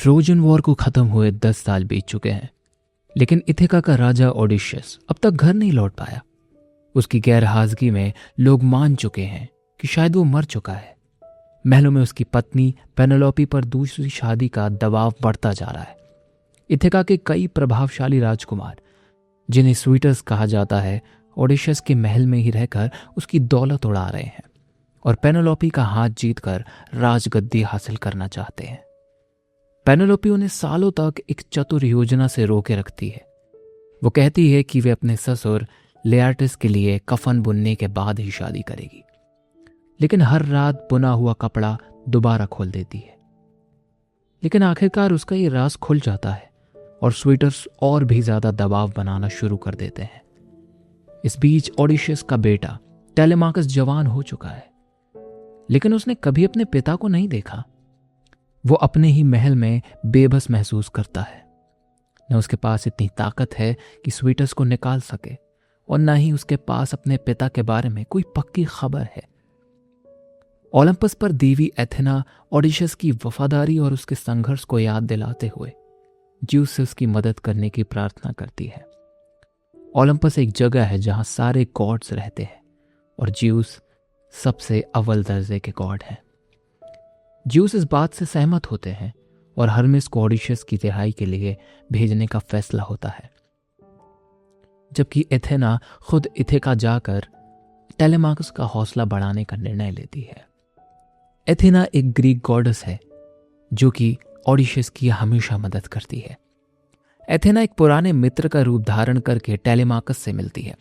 Trojan war को खत्म हुए 10 साल बीत चुके हैं, लेकिन इथिका का राजा ओडिशस अब तक घर नहीं लौट पाया। उसकी गैरहाजिगी में लोग मान चुके हैं कि शायद वो मर चुका है। महलों में उसकी पत्नी पेनेलोपी पर दूसरी शादी का दबाव बढ़ता जा रहा है। इथिका के कई प्रभावशाली राजकुमार, जिन्हें स्वीटर्स कहा जाता है, ओडिशस के महल में ही रहकर उसकी दौलत उड़ा रहे हैं और पेनेलोपी का हाथ जीतकर राजगद्दी हासिल करना चाहते हैं। पेनेलोपी उन्हें सालों तक एक चतुर योजना से रोके रखती है। वो कहती है कि वे अपने ससुर लेआर्टिस के लिए कफन बुनने के बाद ही शादी करेगी, लेकिन हर रात बुना हुआ कपड़ा दोबारा खोल देती है। लेकिन आखिरकार उसका ये राज खुल जाता है और स्वीटर्स और भी ज्यादा दबाव बनाना शुरू कर देते हैं। इस बीच ओडिशस का बेटा टेलेमाकस जवान हो चुका है, लेकिन उसने कभी अपने पिता को नहीं देखा। वो अपने ही महल में बेबस महसूस करता है। न उसके पास इतनी ताकत है कि स्वीटर्स को निकाल सके, और न ही उसके पास अपने पिता के बारे में कोई पक्की खबर है। ओलंपस पर देवी एथेना ओडिशस की वफादारी और उसके संघर्ष को याद दिलाते हुए ज्यूस से उसकी मदद करने की प्रार्थना करती है। ओलंपस एक जगह है जहां सारे गॉड्स रहते हैं और ज्यूस सबसे अव्वल दर्जे के गॉड हैं। ज्यूस इस बात से सहमत होते हैं और हर्मेस को ओडिशस की रिहाई के लिए भेजने का फैसला होता है, जबकि एथेना खुद इथिका जाकर टेलेमाकस का हौसला बढ़ाने का निर्णय लेती है। एथेना एक ग्रीक गॉडेस है जो कि ओडिशस की हमेशा मदद करती है। एथेना एक पुराने मित्र का रूप धारण करके टेलेमाकस से मिलती है।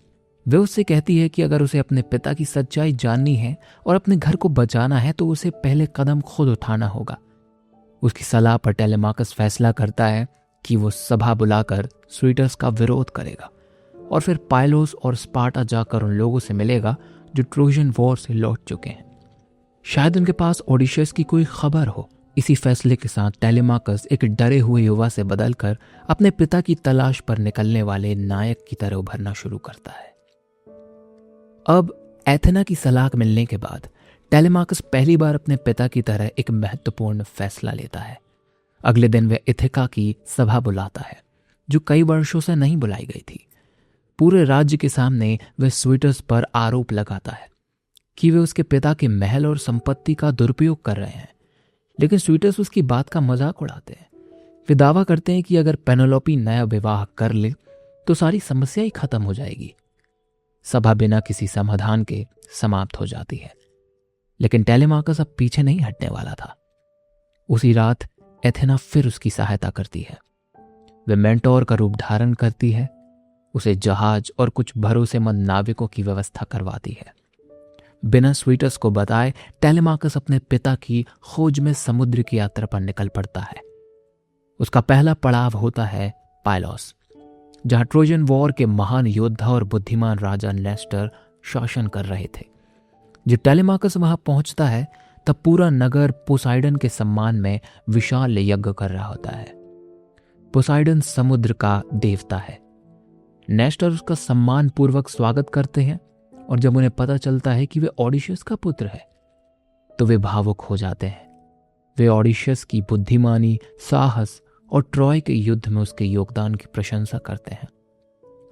वे उससे कहती है कि अगर उसे अपने पिता की सच्चाई जाननी है और अपने घर को बचाना है तो उसे पहले कदम खुद उठाना होगा। उसकी सलाह पर टेलेमाकस फैसला करता है कि वो सभा बुलाकर स्वीटर्स का विरोध करेगा और फिर पाइलोस और स्पार्टा जाकर उन लोगों से मिलेगा जो ट्रोजन वॉर से लौट चुके हैं। शायद उनके पास ओडिशस की कोई खबर हो। इसी फैसले के साथ टेलेमाकस एक डरे हुए युवा से बदलकर अपने पिता की तलाश पर निकलने वाले नायक की तरह उभरना शुरू करता है। अब एथेना की सलाह मिलने के बाद टेलेमाकस पहली बार अपने पिता की तरह एक महत्वपूर्ण फैसला लेता है। अगले दिन वह इथिका की सभा बुलाता है, जो कई वर्षों से नहीं बुलाई गई थी। पूरे राज्य के सामने वह स्वीटर्स पर आरोप लगाता है कि वे उसके पिता के महल और संपत्ति का दुरुपयोग कर रहे हैं, लेकिन स्वीटर्स उसकी बात का मजाक उड़ाते हैं। वे दावा करते हैं कि अगर पेनेलोपी नया विवाह कर ले तो सारी समस्या ही खत्म हो जाएगी। सभा बिना किसी समाधान के समाप्त हो जाती है, लेकिन टेलेमाकस अब पीछे नहीं हटने वाला था। उसी रात एथेना फिर उसकी सहायता करती है। वे मेंटोर का रूप धारण करती है, उसे जहाज और कुछ भरोसेमंद नाविकों की व्यवस्था करवाती है। बिना स्वीटर्स को बताए टेलेमाकस अपने पिता की खोज में समुद्र की यात्रा पर निकल पड़ता है। उसका पहला पड़ाव होता है पाइलोस, जहां ट्रोजन वॉर के महान योद्धा और बुद्धिमान राजा नेस्टर शासन कर रहे थे। जब टेलेमाकस वहां पहुंचता है तब पूरा नगर पोसाइडन के सम्मान में विशाल यज्ञ कर रहा होता है। पोसाइडन समुद्र का देवता है। नेस्टर उसका सम्मान पूर्वक स्वागत करते हैं और जब उन्हें पता चलता है कि वे ओडिशस का पुत्र है तो वे भावुक हो जाते हैं। वे ओडिशस की बुद्धिमानी, साहस और ट्रॉय के युद्ध में उसके योगदान की प्रशंसा करते हैं।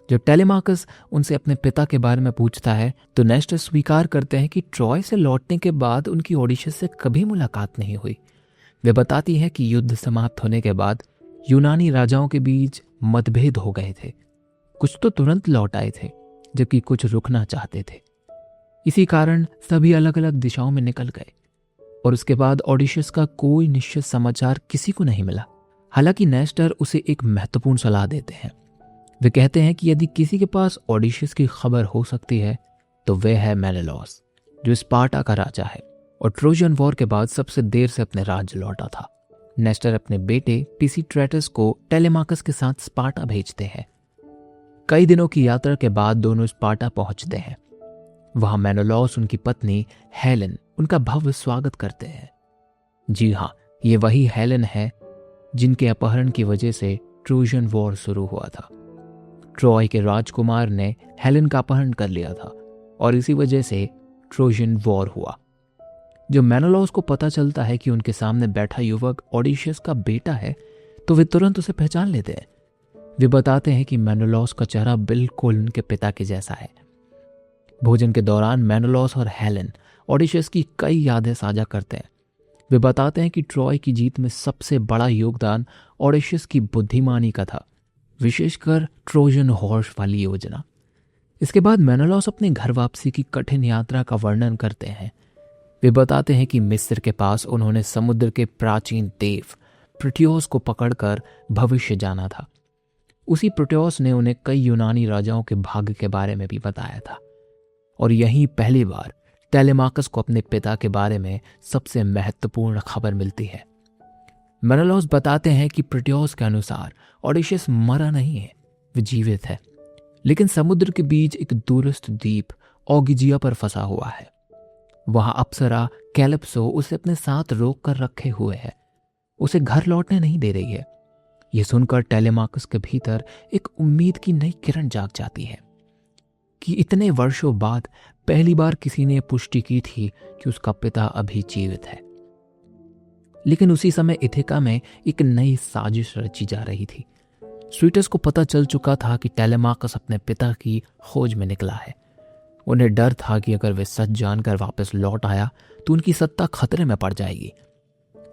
जब टेलेमाकस उनसे अपने पिता के बारे में पूछता है तो नेस्टर स्वीकार करते हैं कि ट्रॉय से लौटने के बाद उनकी ओडिशस से कभी मुलाकात नहीं हुई। वे बताती है कि युद्ध समाप्त होने के बाद यूनानी राजाओं के बीच मतभेद हो गए थे। कुछ तो तुरंत लौट आए थे, जबकि कुछ रुकना चाहते थे। इसी कारण सभी अलग अलग दिशाओं में निकल गए और उसके बाद ओडिशस का कोई निश्चित समाचार किसी को नहीं मिला। हालांकि नेस्टर उसे एक महत्वपूर्ण सलाह देते हैं। वे कहते हैं कि यदि किसी के पास ओडिशस की खबर हो सकती है तो वह है मेनेलोस, जो स्पार्टा का राजा है और ट्रोजन वॉर के बाद सबसे देर से अपने राज्य लौटा था। नेस्टर अपने बेटे पिसिट्रेटस को टेलेमाकस के साथ स्पार्टा भेजते हैं। कई दिनों की यात्रा के बाद दोनों स्पार्टा पहुंचते हैं। वहां मेनेलोस, उनकी पत्नी हेलेन उनका भव्य स्वागत करते हैं। जी हाँ, ये वही हेलेन है जिनके अपहरण की वजह से ट्रोजन वॉर शुरू हुआ था। ट्रॉय के राजकुमार ने हेलेन का अपहरण कर लिया था और इसी वजह से ट्रोजन वॉर हुआ। जो मेनोलॉस को पता चलता है कि उनके सामने बैठा युवक ओडिशियस का बेटा है तो वे तुरंत उसे पहचान लेते हैं। वे बताते हैं कि मेनोलॉस का चेहरा बिल्कुल उनके पिता के जैसा है। भोजन के दौरान मेनोलॉस और हेलेन ओडिशियस की कई यादें साझा करते हैं। वे बताते हैं कि ट्रॉय की जीत में सबसे बड़ा योगदान ओडिशियस की बुद्धिमानी का था, विशेषकर ट्रोजन हॉर्स वाली योजना। इसके बाद मेनोलॉस अपने घर वापसी की कठिन यात्रा का वर्णन करते हैं। वे बताते हैं कि मिस्र के पास उन्होंने समुद्र के प्राचीन देव प्रोटियोस को पकड़कर भविष्य जाना था। उसी प्रोटियोस ने उन्हें कई यूनानी राजाओं के भाग्य के बारे में भी बताया था, और यहीं पहली बार टेलेमाकस को अपने पिता के बारे में सबसे महत्वपूर्ण खबर मिलती है। मेनोलॉस बताते हैं कि प्रोटियोस के अनुसार ओडिशियस मरा नहीं है, वे जीवित है, लेकिन समुद्र के बीच एक दूरस्थ द्वीप ओगिजिया पर फंसा हुआ है। वहां अप्सरा कैलिप्सो उसे अपने साथ रोक कर रखे हुए है, उसे घर लौटने नहीं दे रही है। यह सुनकर टेलेमाकस के भीतर एक उम्मीद की नई किरण जाग जाती है कि इतने वर्षों बाद पहली बार किसी ने पुष्टि की थी कि उसका पिता अभी जीवित है। लेकिन उसी समय इथिका में एक नई साजिश रची जा रही थी। स्वीटस को पता चल चुका था कि टेलेमाकस अपने पिता की खोज में निकला है। उन्हें डर था कि अगर वे सच जानकर वापस लौट आया तो उनकी सत्ता खतरे में पड़ जाएगी।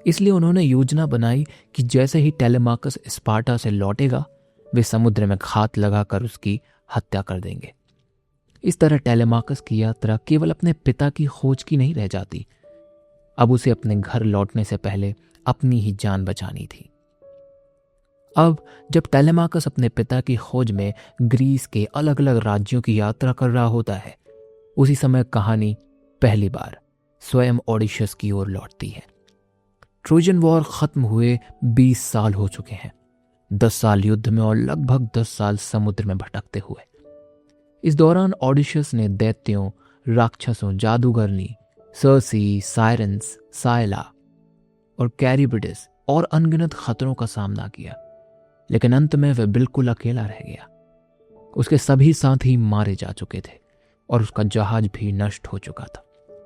इसलिए उन्होंने योजना बनाई कि जैसे ही टेलेमाकस स्पार्टा से लौटेगा वे समुद्र में घात लगाकर उसकी हत्या कर देंगे। इस तरह टेलेमाकस की यात्रा केवल अपने पिता की खोज की नहीं रह जाती, अब उसे अपने घर लौटने से पहले अपनी ही जान बचानी थी। अब जब टेलेमाकस अपने पिता की खोज में ग्रीस के अलग अलग राज्यों की यात्रा कर रहा होता है, उसी समय कहानी पहली बार स्वयं ओडिशियस की ओर लौटती है। ट्रोजन वॉर खत्म हुए 20 साल हो चुके हैं, 10 साल युद्ध में और लगभग 10 साल समुद्र में भटकते हुए। इस दौरान ओडिशियस ने दैत्यों, राक्षसों, जादूगरनी, सर्सी, साइरेंस, साइला और कैरिबिडिस और अनगिनत खतरों का सामना किया, लेकिन अंत में वह बिल्कुल अकेला रह गया। उसके सभी साथी मारे जा चुके थे और उसका जहाज भी नष्ट हो चुका था।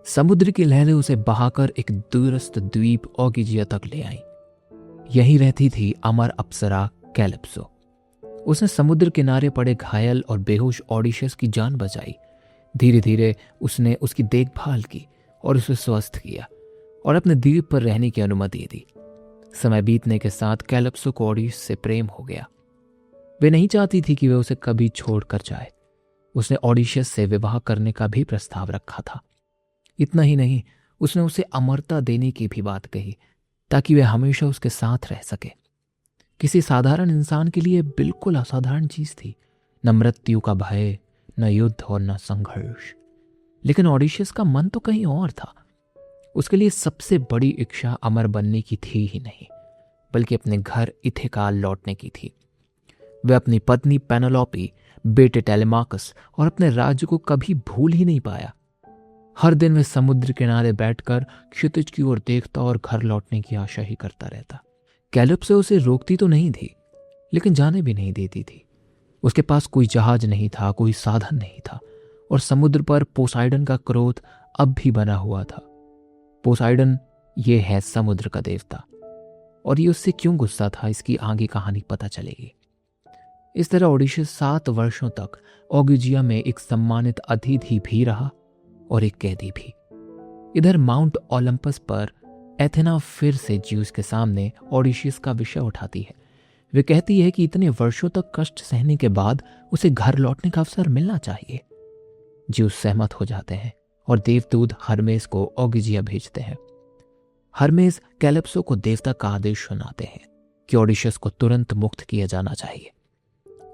समुद्र की लहरें उसे बहाकर एक दूरस्थ द्वीप ओगिजिया तक ले आईं। यहीं रहती थी अमर अप्सरा कैलिप्सो। उसने समुद्र किनारे पड़े घायल और बेहोश ओडिशियस की जान बचाई। धीरे धीरे उसने उसकी देखभाल की और उसे स्वस्थ किया और अपने द्वीप पर रहने की अनुमति दी। समय बीतने के साथ कैलिप्सो को ओडिशियस से प्रेम हो गया। वे नहीं चाहती थी कि वे उसे कभी छोड़कर जाए। उसने ओडिशियस से विवाह करने का भी प्रस्ताव रखा था। इतना ही नहीं, उसने उसे अमरता देने की भी बात कही ताकि वह हमेशा उसके साथ रह सके। किसी साधारण इंसान के लिए बिल्कुल असाधारण चीज थी, न मृत्यु का भय, न युद्ध और न संघर्ष। लेकिन ओडिशियस का मन तो कहीं और था। उसके लिए सबसे बड़ी इच्छा अमर बनने की थी ही नहीं, बल्कि अपने घर इथिका लौटने की थी। वह अपनी पत्नी पेनेलोपी, बेटे टेलेमाकस और अपने राज्य को कभी भूल ही नहीं पाया। हर दिन वह समुद्र किनारे बैठकर क्षितिज की ओर देखता और घर लौटने की आशा ही करता रहता। कैलिप्सो उसे रोकती तो नहीं थी, लेकिन जाने भी नहीं देती थी। उसके पास कोई जहाज नहीं था, कोई साधन नहीं था, और समुद्र पर पोसाइडन का क्रोध अब भी बना हुआ था। पोसाइडन ये है समुद्र का देवता, और ये उससे क्यों गुस्सा था इसकी आगे कहानी पता चलेगी। इस तरह ओडिशियस 7 वर्षों तक ओगिजिया में एक सम्मानित अतिथि भी रहा और एक कैदी भी। इधर माउंट ओलंपस पर एथेना फिर से ज्यूस के सामने ओडिशियस का विषय उठाती है। वे कहती है कि इतने वर्षों तक कष्ट सहने के बाद उसे घर लौटने का अवसर मिलना चाहिए। ज्यूस सहमत हो जाते हैं और देवदूत हर्मेस को ओगिजिया भेजते हैं। हर्मेस कैलिप्सो को देवता का आदेश सुनाते हैं कि ओडिशियस को तुरंत मुक्त किया जाना चाहिए।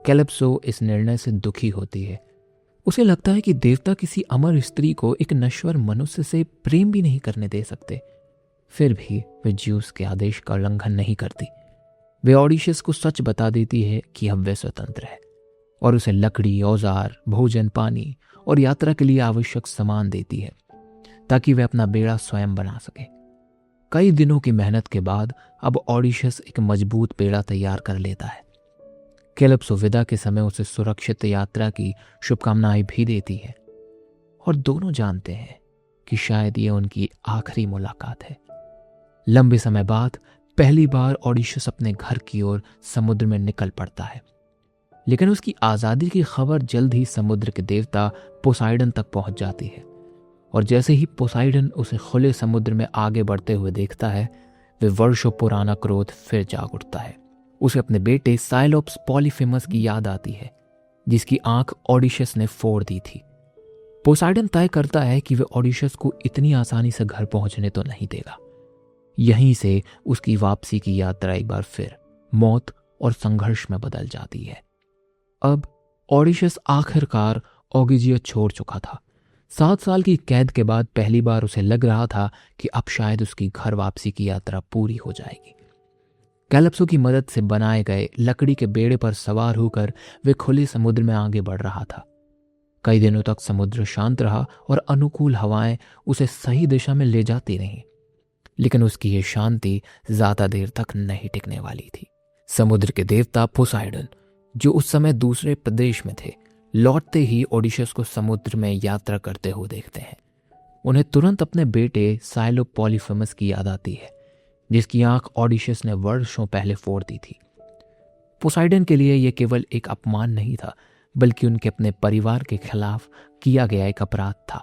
कैलिप्सो इस निर्णय से दुखी होती है। उसे लगता है कि देवता किसी अमर स्त्री को एक नश्वर मनुष्य से प्रेम भी नहीं करने दे सकते। फिर भी वे ज्यूस के आदेश का उल्लंघन नहीं करती। वे ओडिशियस को सच बता देती है कि अब वे स्वतंत्र है और उसे लकड़ी, औजार, भोजन, पानी और यात्रा के लिए आवश्यक सामान देती है ताकि वे अपना बेड़ा स्वयं बना सके। कई दिनों की मेहनत के बाद अब ओडिशियस एक मजबूत बेड़ा तैयार कर लेता है। कैलिप्सो विदा के समय उसे सुरक्षित यात्रा की शुभकामनाएं भी देती है और दोनों जानते हैं कि शायद ये उनकी आखिरी मुलाकात है। लंबे समय बाद पहली बार ऑडिशस अपने घर की ओर समुद्र में निकल पड़ता है, लेकिन उसकी आज़ादी की खबर जल्द ही समुद्र के देवता पोसाइडन तक पहुंच जाती है। और जैसे ही पोसाइडन उसे खुले समुद्र में आगे बढ़ते हुए देखता है, वे वर्षों पुराना क्रोध फिर जाग उठता है। उसे अपने बेटे साइलोप्स पॉलीफेमस की याद आती है, जिसकी आंख ऑडिशस ने फोड़ दी थी। पोसाइडन तय करता है कि वह ऑडिशस को इतनी आसानी से घर पहुंचने तो नहीं देगा। यहीं से उसकी वापसी की यात्रा एक बार फिर मौत और संघर्ष में बदल जाती है। अब ऑडिशस आखिरकार ओगिजिया छोड़ चुका था। 7 साल की कैद के बाद पहली बार उसे लग रहा था कि अब शायद उसकी घर वापसी की यात्रा पूरी हो जाएगी। कैलप्सो की मदद से बनाए गए लकड़ी के बेड़े पर सवार होकर वे खुले समुद्र में आगे बढ़ रहा था। कई दिनों तक समुद्र शांत रहा और अनुकूल हवाएं उसे सही दिशा में ले जाती रहीं, लेकिन उसकी ये शांति ज्यादा देर तक नहीं टिकने वाली थी। समुद्र के देवता पोसाइडन, जो उस समय दूसरे प्रदेश में थे, लौटते ही ओडिशस को समुद्र में यात्रा करते हुए देखते हैं। उन्हें तुरंत अपने बेटे साइलोप पॉलीफेमस की याद आती है, जिसकी आंख ओडिशस ने वर्षों पहले फोड़ दी थी। पोसाइडन के लिए यह केवल एक अपमान नहीं था, बल्कि उनके अपने परिवार के खिलाफ किया गया एक अपराध था।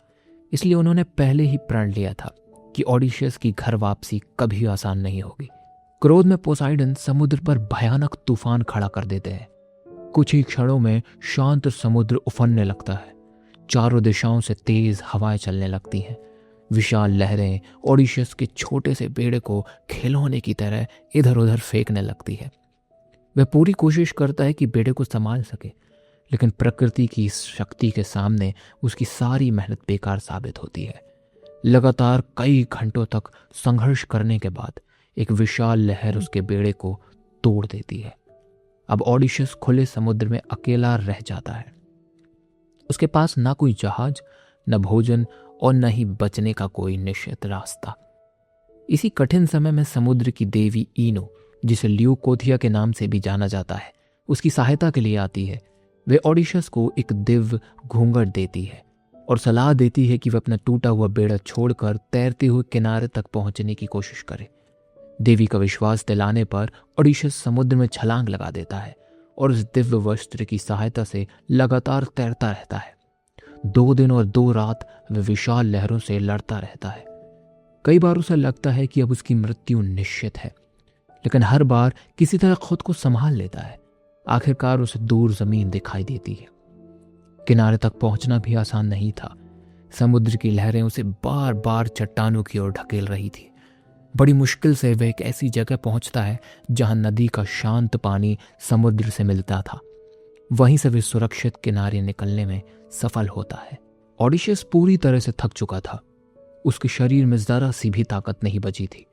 इसलिए उन्होंने पहले ही प्रण लिया था कि ओडिशस की घर वापसी कभी आसान नहीं होगी। क्रोध में पोसाइडन समुद्र पर भयानक तूफान खड़ा कर देते हैं। कुछ ही क्षणों में शांत समुद्र उफनने लगता है। चारों दिशाओं से तेज हवाएं चलने लगती हैं। विशाल लहरें ओडिशस के छोटे से बेड़े को खिलौने की तरह इधर उधर फेंकने लगती है। वह पूरी कोशिश करता है कि बेड़े को संभाल सके, लेकिन प्रकृति की इस शक्ति के सामने उसकी सारी मेहनत बेकार साबित होती है। लगातार कई घंटों तक संघर्ष करने के बाद एक विशाल लहर उसके बेड़े को तोड़ देती है। अब ओडिशस खुले समुद्र में अकेला रह जाता है। उसके पास ना कोई जहाज, न भोजन और न ही बचने का कोई निश्चित रास्ता। इसी कठिन समय में समुद्र की देवी ईनो, जिसे ल्यूकोथिया के नाम से भी जाना जाता है, उसकी सहायता के लिए आती है। वे ओडिशस को एक दिव्य घूंघट देती है और सलाह देती है कि वह अपना टूटा हुआ बेड़ा छोड़कर तैरते हुए किनारे तक पहुंचने की कोशिश करे। देवी का विश्वास दिलाने पर ओडिशस समुद्र में छलांग लगा देता है और उस दिव्य वस्त्र की सहायता से लगातार तैरता रहता है। 2 दिन और 2 रात वह विशाल लहरों से लड़ता रहता है। कई बार उसे लगता है कि अब उसकी मृत्यु निश्चित है, लेकिन हर बार किसी तरह खुद को संभाल लेता है। आखिरकार उसे दूर जमीन दिखाई देती है। किनारे तक पहुंचना भी आसान नहीं था। समुद्र की लहरें उसे बार बार चट्टानों की ओर ढकेल रही थी। बड़ी मुश्किल से वह एक ऐसी जगह पहुंचता है जहां नदी का शांत पानी समुद्र से मिलता था। वहीं से वह सुरक्षित किनारे निकलने में सफल होता है। ओडिशस पूरी तरह से थक चुका था। उसके शरीर में जरा सी भी ताकत नहीं बची थी।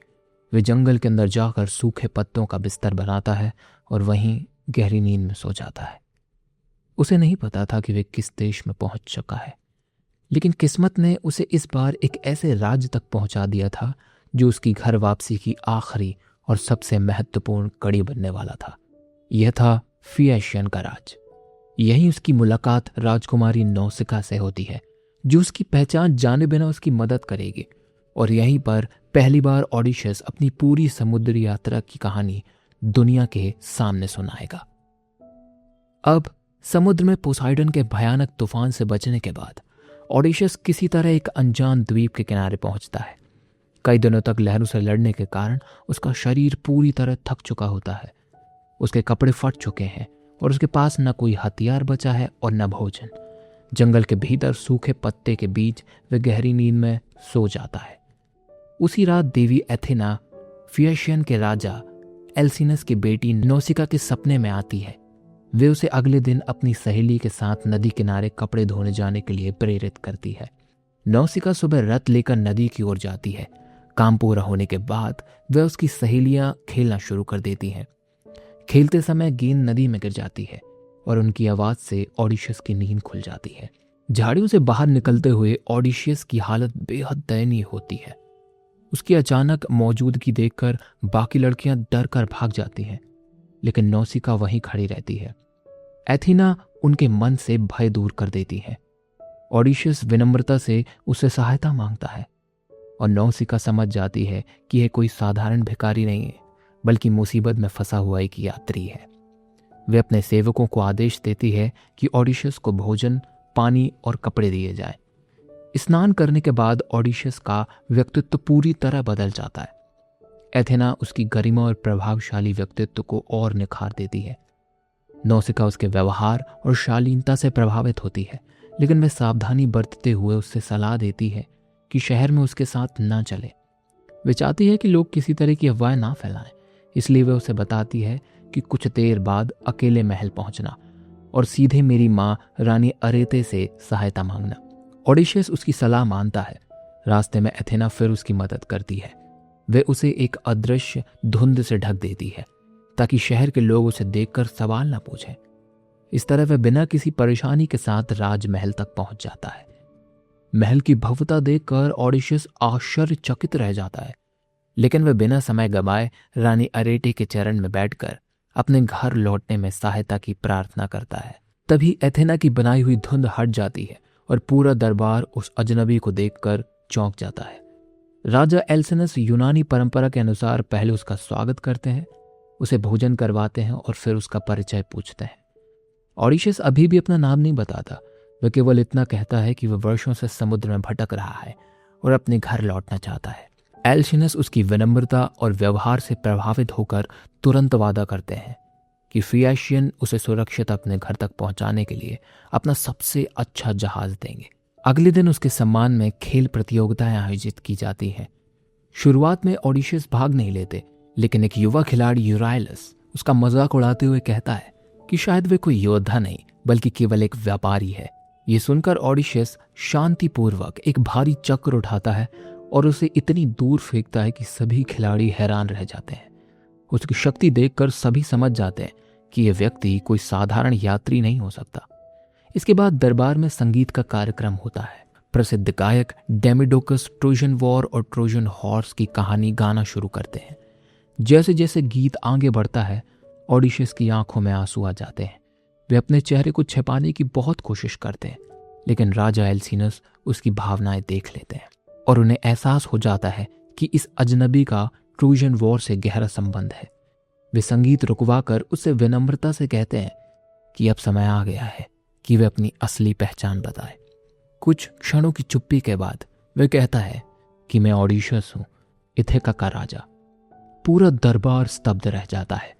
वह जंगल के अंदर जाकर सूखे पत्तों का बिस्तर बनाता है और वहीं गहरी नींद में सो जाता है। उसे नहीं पता था कि वह किस देश में पहुंच चुका है, लेकिन किस्मत ने उसे इस बार एक ऐसे राज्य तक पहुंचा दिया था जो उसकी घर वापसी की आखिरी और सबसे महत्वपूर्ण कड़ी बनने वाला था। यह था फिएशियन का राज्य। यहीं उसकी मुलाकात राजकुमारी नौसिका से होती है, जो उसकी पहचान जाने बिना उसकी मदद करेगी। और यहीं पर पहली बार ओडिशस अपनी पूरी समुद्री यात्रा की कहानी दुनिया के सामने सुनाएगा। अब समुद्र में पोसाइडन के भयानक तूफान से बचने के बाद ओडिशस किसी तरह एक अनजान द्वीप के किनारे पहुंचता है। कई दिनों तक लहरों से लड़ने के कारण उसका शरीर पूरी तरह थक चुका होता है। उसके कपड़े फट चुके हैं और उसके पास न कोई हथियार बचा है और न भोजन। जंगल के भीतर सूखे पत्ते के बीच वह गहरी नींद में सो जाता है। उसी रात देवी एथेना फिएशियन के राजा एल्सिनस की बेटी नौसिका के सपने में आती है। वे उसे अगले दिन अपनी सहेली के साथ नदी किनारे कपड़े धोने जाने के लिए प्रेरित करती है। नौसिका सुबह रथ लेकर नदी की ओर जाती है। काम पूरा होने के बाद वह उसकी सहेलियां खेलना शुरू कर देती हैं। खेलते समय गेंद नदी में गिर जाती है और उनकी आवाज से ओडिशस की नींद खुल जाती है। झाड़ियों से बाहर निकलते हुए ओडिशस की हालत बेहद दयनीय होती है। उसकी अचानक मौजूदगी देखकर बाकी लड़कियां डर कर भाग जाती हैं, लेकिन नौसिका वहीं खड़ी रहती है। एथेना उनके मन से भय दूर कर देती है। ओडिशस विनम्रता से उससे सहायता मांगता है और नौसिखा समझ जाती है कि यह कोई साधारण भिखारी नहीं है, बल्कि मुसीबत में फंसा हुआ एक यात्री है। वे अपने सेवकों को आदेश देती है कि ओडिशस को भोजन, पानी और कपड़े दिए जाएं। स्नान करने के बाद ओडिशस का व्यक्तित्व पूरी तरह बदल जाता है। एथेना उसकी गरिमा और प्रभावशाली व्यक्तित्व को और निखार देती है। नौसिखा उसके व्यवहार और शालीनता से प्रभावित होती है, लेकिन वह सावधानी बरतते हुए उससे सलाह देती है कि शहर में उसके साथ ना चले। वे चाहती है कि लोग किसी तरह की अफवाह ना फैलाएं, इसलिए वह उसे बताती है कि कुछ देर बाद अकेले महल पहुंचना और सीधे मेरी माँ रानी अरेते से सहायता मांगना। ओडिशस उसकी सलाह मानता है। रास्ते में एथेना फिर उसकी मदद करती है। वे उसे एक अदृश्य धुंध से ढक देती है ताकि शहर के लोग उसे देखकर सवाल न पूछें। इस तरह वह बिना किसी परेशानी के साथ राजमहल तक पहुंच जाता है। महल की भव्यता देखकर ओडिशस आश्चर्यचकित रह जाता है, लेकिन वह बिना समय गंवाए रानी अरेटे के चरण में बैठकर अपने घर लौटने में सहायता की प्रार्थना करता है। तभी एथेना की बनाई हुई धुंध हट जाती है और पूरा दरबार उस अजनबी को देखकर चौंक जाता है। राजा एल्सिनस यूनानी परंपरा के अनुसार पहले उसका स्वागत करते हैं, उसे भोजन करवाते हैं और फिर उसका परिचय पूछते हैं। ओडिशस अभी भी अपना नाम नहीं बताता। वह केवल इतना कहता है कि वह वर्षों से समुद्र में भटक रहा है और अपने घर लौटना चाहता है। एल्सिनस उसकी विनम्रता और व्यवहार से प्रभावित होकर तुरंत वादा करते हैं कि फियाशियन उसे सुरक्षित अपने घर तक पहुंचाने के लिए अपना सबसे अच्छा जहाज देंगे। अगले दिन उसके सम्मान में खेल प्रतियोगिताएं आयोजित की जाती हैं। शुरुआत में ओडिशस भाग नहीं लेते, लेकिन एक युवा खिलाड़ी यूराइलस उसका मजाक उड़ाते हुए कहता है कि शायद वे कोई योद्धा नहीं बल्कि केवल एक व्यापारी है। ये सुनकर ओडिशस शांतिपूर्वक एक भारी चक्र उठाता है और उसे इतनी दूर फेंकता है कि सभी खिलाड़ी हैरान रह जाते हैं। उसकी शक्ति देखकर सभी समझ जाते हैं कि यह व्यक्ति कोई साधारण यात्री नहीं हो सकता। इसके बाद दरबार में संगीत का कार्यक्रम होता है। प्रसिद्ध गायक डेमिडोकस ट्रोजन वॉर और ट्रोजन हॉर्स की कहानी गाना शुरू करते हैं। जैसे जैसे गीत आगे बढ़ता है, ओडिशस की आंखों में आंसू आ जाते हैं। वे अपने चेहरे को छिपाने की बहुत कोशिश करते हैं, लेकिन राजा एल्सिनस उसकी भावनाएं देख लेते हैं और उन्हें एहसास हो जाता है कि इस अजनबी का ट्रोजन वॉर से गहरा संबंध है। वे संगीत रुकवाकर उससे विनम्रता से कहते हैं कि अब समय आ गया है कि वे अपनी असली पहचान बताए। कुछ क्षणों की चुप्पी के बाद वे कहता है कि मैं ओडिशस हूं, इथेका का राजा। पूरा दरबार स्तब्ध रह जाता है।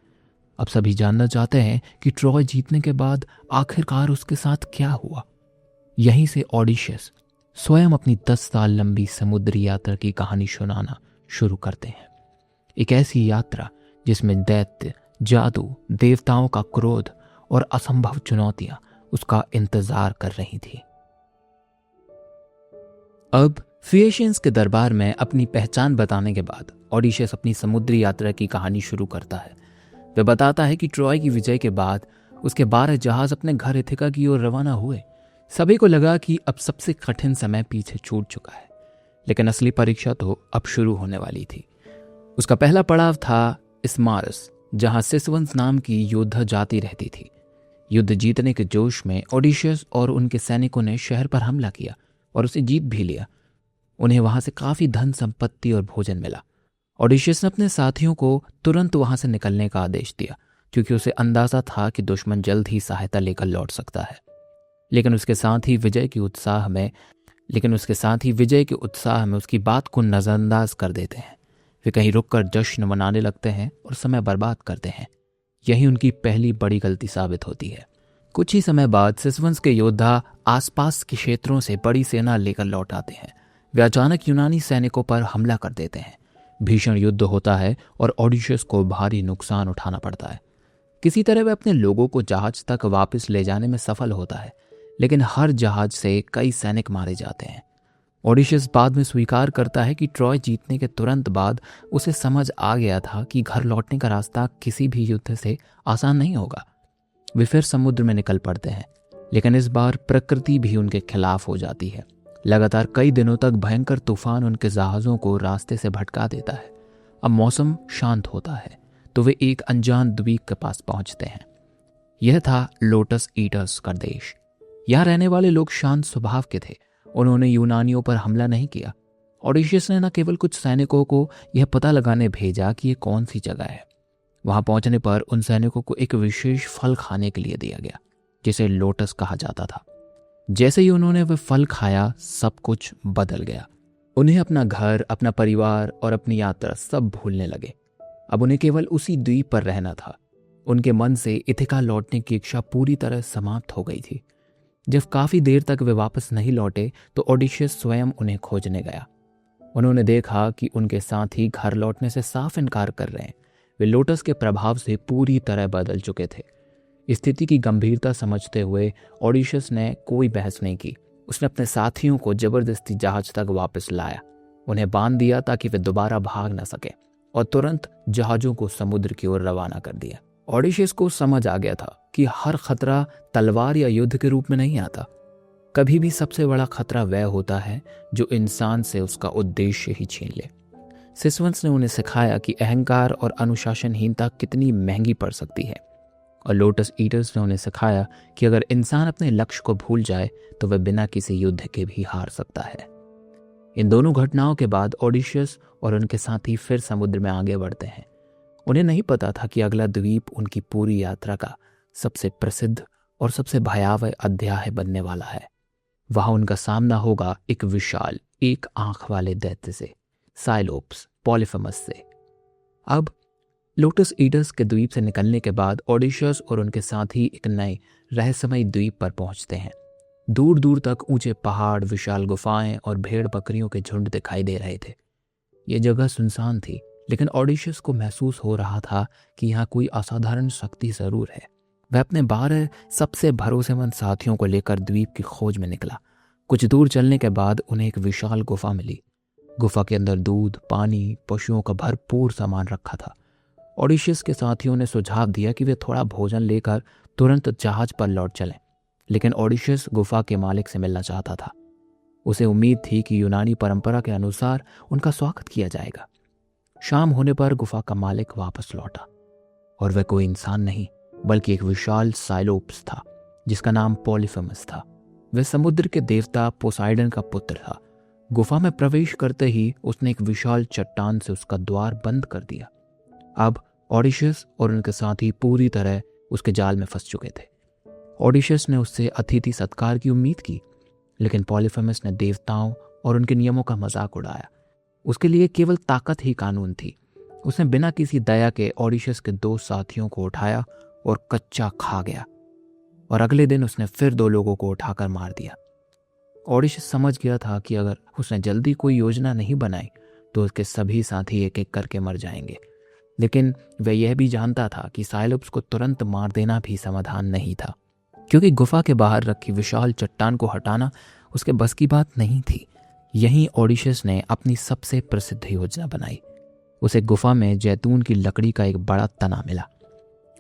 अब सभी जानना चाहते हैं कि ट्रॉय जीतने के बाद आखिरकार उसके साथ क्या हुआ। यहीं से ओडिशस स्वयं अपनी 10 साल लंबी समुद्री यात्रा की कहानी सुनाना शुरू करते हैं। एक ऐसी यात्रा जिसमें दैत्य, जादू, देवताओं का क्रोध और असंभव चुनौतियां उसका इंतजार कर रही थी। अब फिएशियंस के दरबार में अपनी पहचान बताने के बाद ओडिशस अपनी समुद्री यात्रा की कहानी शुरू करता है। वह बताता है कि ट्रॉय की विजय के बाद उसके 12 जहाज अपने घर इथिका की ओर रवाना हुए। सभी को लगा कि अब सबसे कठिन समय पीछे छूट चुका है, लेकिन असली परीक्षा तो अब शुरू होने वाली थी। उसका पहला पड़ाव था इस्मारस, जहां सिसवंस नाम की योद्धा जाति रहती थी। युद्ध जीतने के जोश में ओडिशस और उनके सैनिकों ने शहर पर हमला किया और उसे जीत भी लिया। उन्हें वहां से काफी धन संपत्ति और भोजन मिला। ओडिशस ने अपने साथियों को तुरंत वहां से निकलने का आदेश दिया, क्योंकि उसे अंदाजा था कि दुश्मन जल्द ही सहायता लेकर लौट सकता है। लेकिन उसके साथ ही विजय के उत्साह में उसकी बात को नजरअंदाज कर देते हैं। वे कहीं रुककर जश्न मनाने लगते हैं और समय बर्बाद करते हैं। यही उनकी पहली बड़ी गलती साबित होती है। कुछ ही समय बाद सिसवंस के योद्धा आसपास के क्षेत्रों से बड़ी सेना लेकर लौट आते हैं। वे अचानक यूनानी सैनिकों पर हमला कर देते हैं। भीषण युद्ध होता है और ओडिशस को भारी नुकसान उठाना पड़ता है। किसी तरह वह अपने लोगों को जहाज तक वापस ले जाने में सफल होता है, लेकिन हर जहाज से कई सैनिक मारे जाते हैं। ओडिशस बाद में स्वीकार करता है कि ट्रॉय जीतने के तुरंत बाद उसे समझ आ गया था कि घर लौटने का रास्ता किसी भी युद्ध से आसान नहीं होगा। वे फिर समुद्र में निकल पड़ते हैं, लेकिन इस बार प्रकृति भी उनके खिलाफ हो जाती है। लगातार कई दिनों तक भयंकर तूफान उनके जहाज़ों को रास्ते से भटका देता है। अब मौसम शांत होता है तो वे एक अनजान द्वीप के पास पहुंचते हैं। यह था लोटस ईटर्स का देश। यहाँ रहने वाले लोग शांत स्वभाव के थे। उन्होंने यूनानियों पर हमला नहीं किया। ओडिशियस ने न केवल कुछ सैनिकों को यह पता लगाने भेजा कि ये कौन सी जगह है। वहां पहुंचने पर उन सैनिकों को एक विशेष फल खाने के लिए दिया गया जिसे लोटस कहा जाता था। जैसे ही उन्होंने वह फल खाया, सब कुछ बदल गया। उन्हें अपना घर, अपना परिवार और अपनी यात्रा सब भूलने लगे। अब उन्हें केवल उसी द्वीप पर रहना था। उनके मन से इथिका लौटने की इच्छा पूरी तरह समाप्त हो गई थी। जब काफी देर तक वे वापस नहीं लौटे तो ओडिशियस स्वयं उन्हें खोजने गया। उन्होंने देखा कि उनके साथी घर लौटने से साफ इनकार कर रहे हैं। वे लोटस के प्रभाव से पूरी तरह बदल चुके थे। स्थिति की गंभीरता समझते हुए ओडिशियस ने कोई बहस नहीं की। उसने अपने साथियों को जबरदस्ती जहाज तक वापस लाया, उन्हें बांध दिया ताकि वे दोबारा भाग न सके, और तुरंत जहाजों को समुद्र की ओर रवाना कर दिया। ओडिशियस को समझ आ गया था कि हर खतरा तलवार या युद्ध के रूप में नहीं आता। कभी भी सबसे बड़ा खतरा वह होता है जो इंसान से उसका उद्देश्य ही छीन ले। सिस्वंस ने उन्हें सिखाया कि अहंकार और अनुशासनहीनता कितनी महंगी पड़ सकती है, और लोटस ईटर्स ने उन्हें सिखाया कि अगर इंसान अपने लक्ष्य को भूल जाए तो वह बिना किसी युद्ध के भी हार सकता है। इन दोनों घटनाओं के बाद ओडिशियस और उनके साथी फिर समुद्र में आगे बढ़ते हैं। उन्हें नहीं पता था कि अगला द्वीप उनकी पूरी यात्रा का सबसे प्रसिद्ध और सबसे भयावह अध्याय बनने वाला है। वहां उनका सामना होगा एक विशाल, एक आंख वाले दैत्य से, साइलोप्स पॉलीफेमस से। अब लोटस ईटर्स के द्वीप से निकलने के बाद ओडिशियस और उनके साथी एक नए रहस्यमय द्वीप पर पहुंचते हैं। दूर दूर तक ऊंचे पहाड़, विशाल गुफाएं और भेड़ बकरियों के झुंड दिखाई दे रहे थे। ये जगह सुनसान थी, लेकिन ओडिशियस को महसूस हो रहा था कि यहाँ कोई असाधारण शक्ति जरूर है। वह अपने 12 सबसे भरोसेमंद साथियों को लेकर द्वीप की खोज में निकला। कुछ दूर चलने के बाद उन्हें एक विशाल गुफा मिली। गुफा के अंदर दूध, पानी, पशुओं का भरपूर सामान रखा था। ओडिशियस के साथियों ने सुझाव दिया कि वे थोड़ा भोजन लेकर तुरंत जहाज पर लौट चलें, लेकिन ओडिशियस गुफा के मालिक से मिलना चाहता था। उसे उम्मीद थी कि यूनानी परंपरा के अनुसार उनका स्वागत किया जाएगा। शाम होने पर गुफा का मालिक वापस लौटा, और वह कोई इंसान नहीं बल्कि एक विशाल साइलोप्स था जिसका नाम पॉलीफेमस था। वह समुद्र के देवता पोसाइडन का पुत्र था। गुफा में प्रवेश करते ही उसने एक विशाल चट्टान से उसका द्वार बंद कर दिया। अब ओडिशियस और उनके साथी पूरी तरह उसके जाल में फंस चुके थे। ओडिशियस ने उससे अतिथि सत्कार की उम्मीद की, लेकिन पॉलीफेमस ने देवताओं और उनके नियमों का मजाक उड़ाया। उसके लिए केवल ताकत ही कानून थी। उसने बिना किसी दया के ओडिशियस के 2 साथियों को उठाया और कच्चा खा गया, और अगले दिन उसने फिर 2 लोगों को उठाकर मार दिया। ओडिशियस समझ गया था कि अगर उसने जल्दी कोई योजना नहीं बनाई तो उसके सभी साथी एक एक करके मर जाएंगे, लेकिन वह यह भी जानता था कि साइलोप्स को तुरंत मार देना भी समाधान नहीं था, क्योंकि गुफा के बाहर रखी विशाल चट्टान को हटाना उसके बस की बात नहीं थी। यहीं ओडिशियस ने अपनी सबसे प्रसिद्ध योजना बनाई। उसे गुफा में जैतून की लकड़ी का एक बड़ा तना मिला।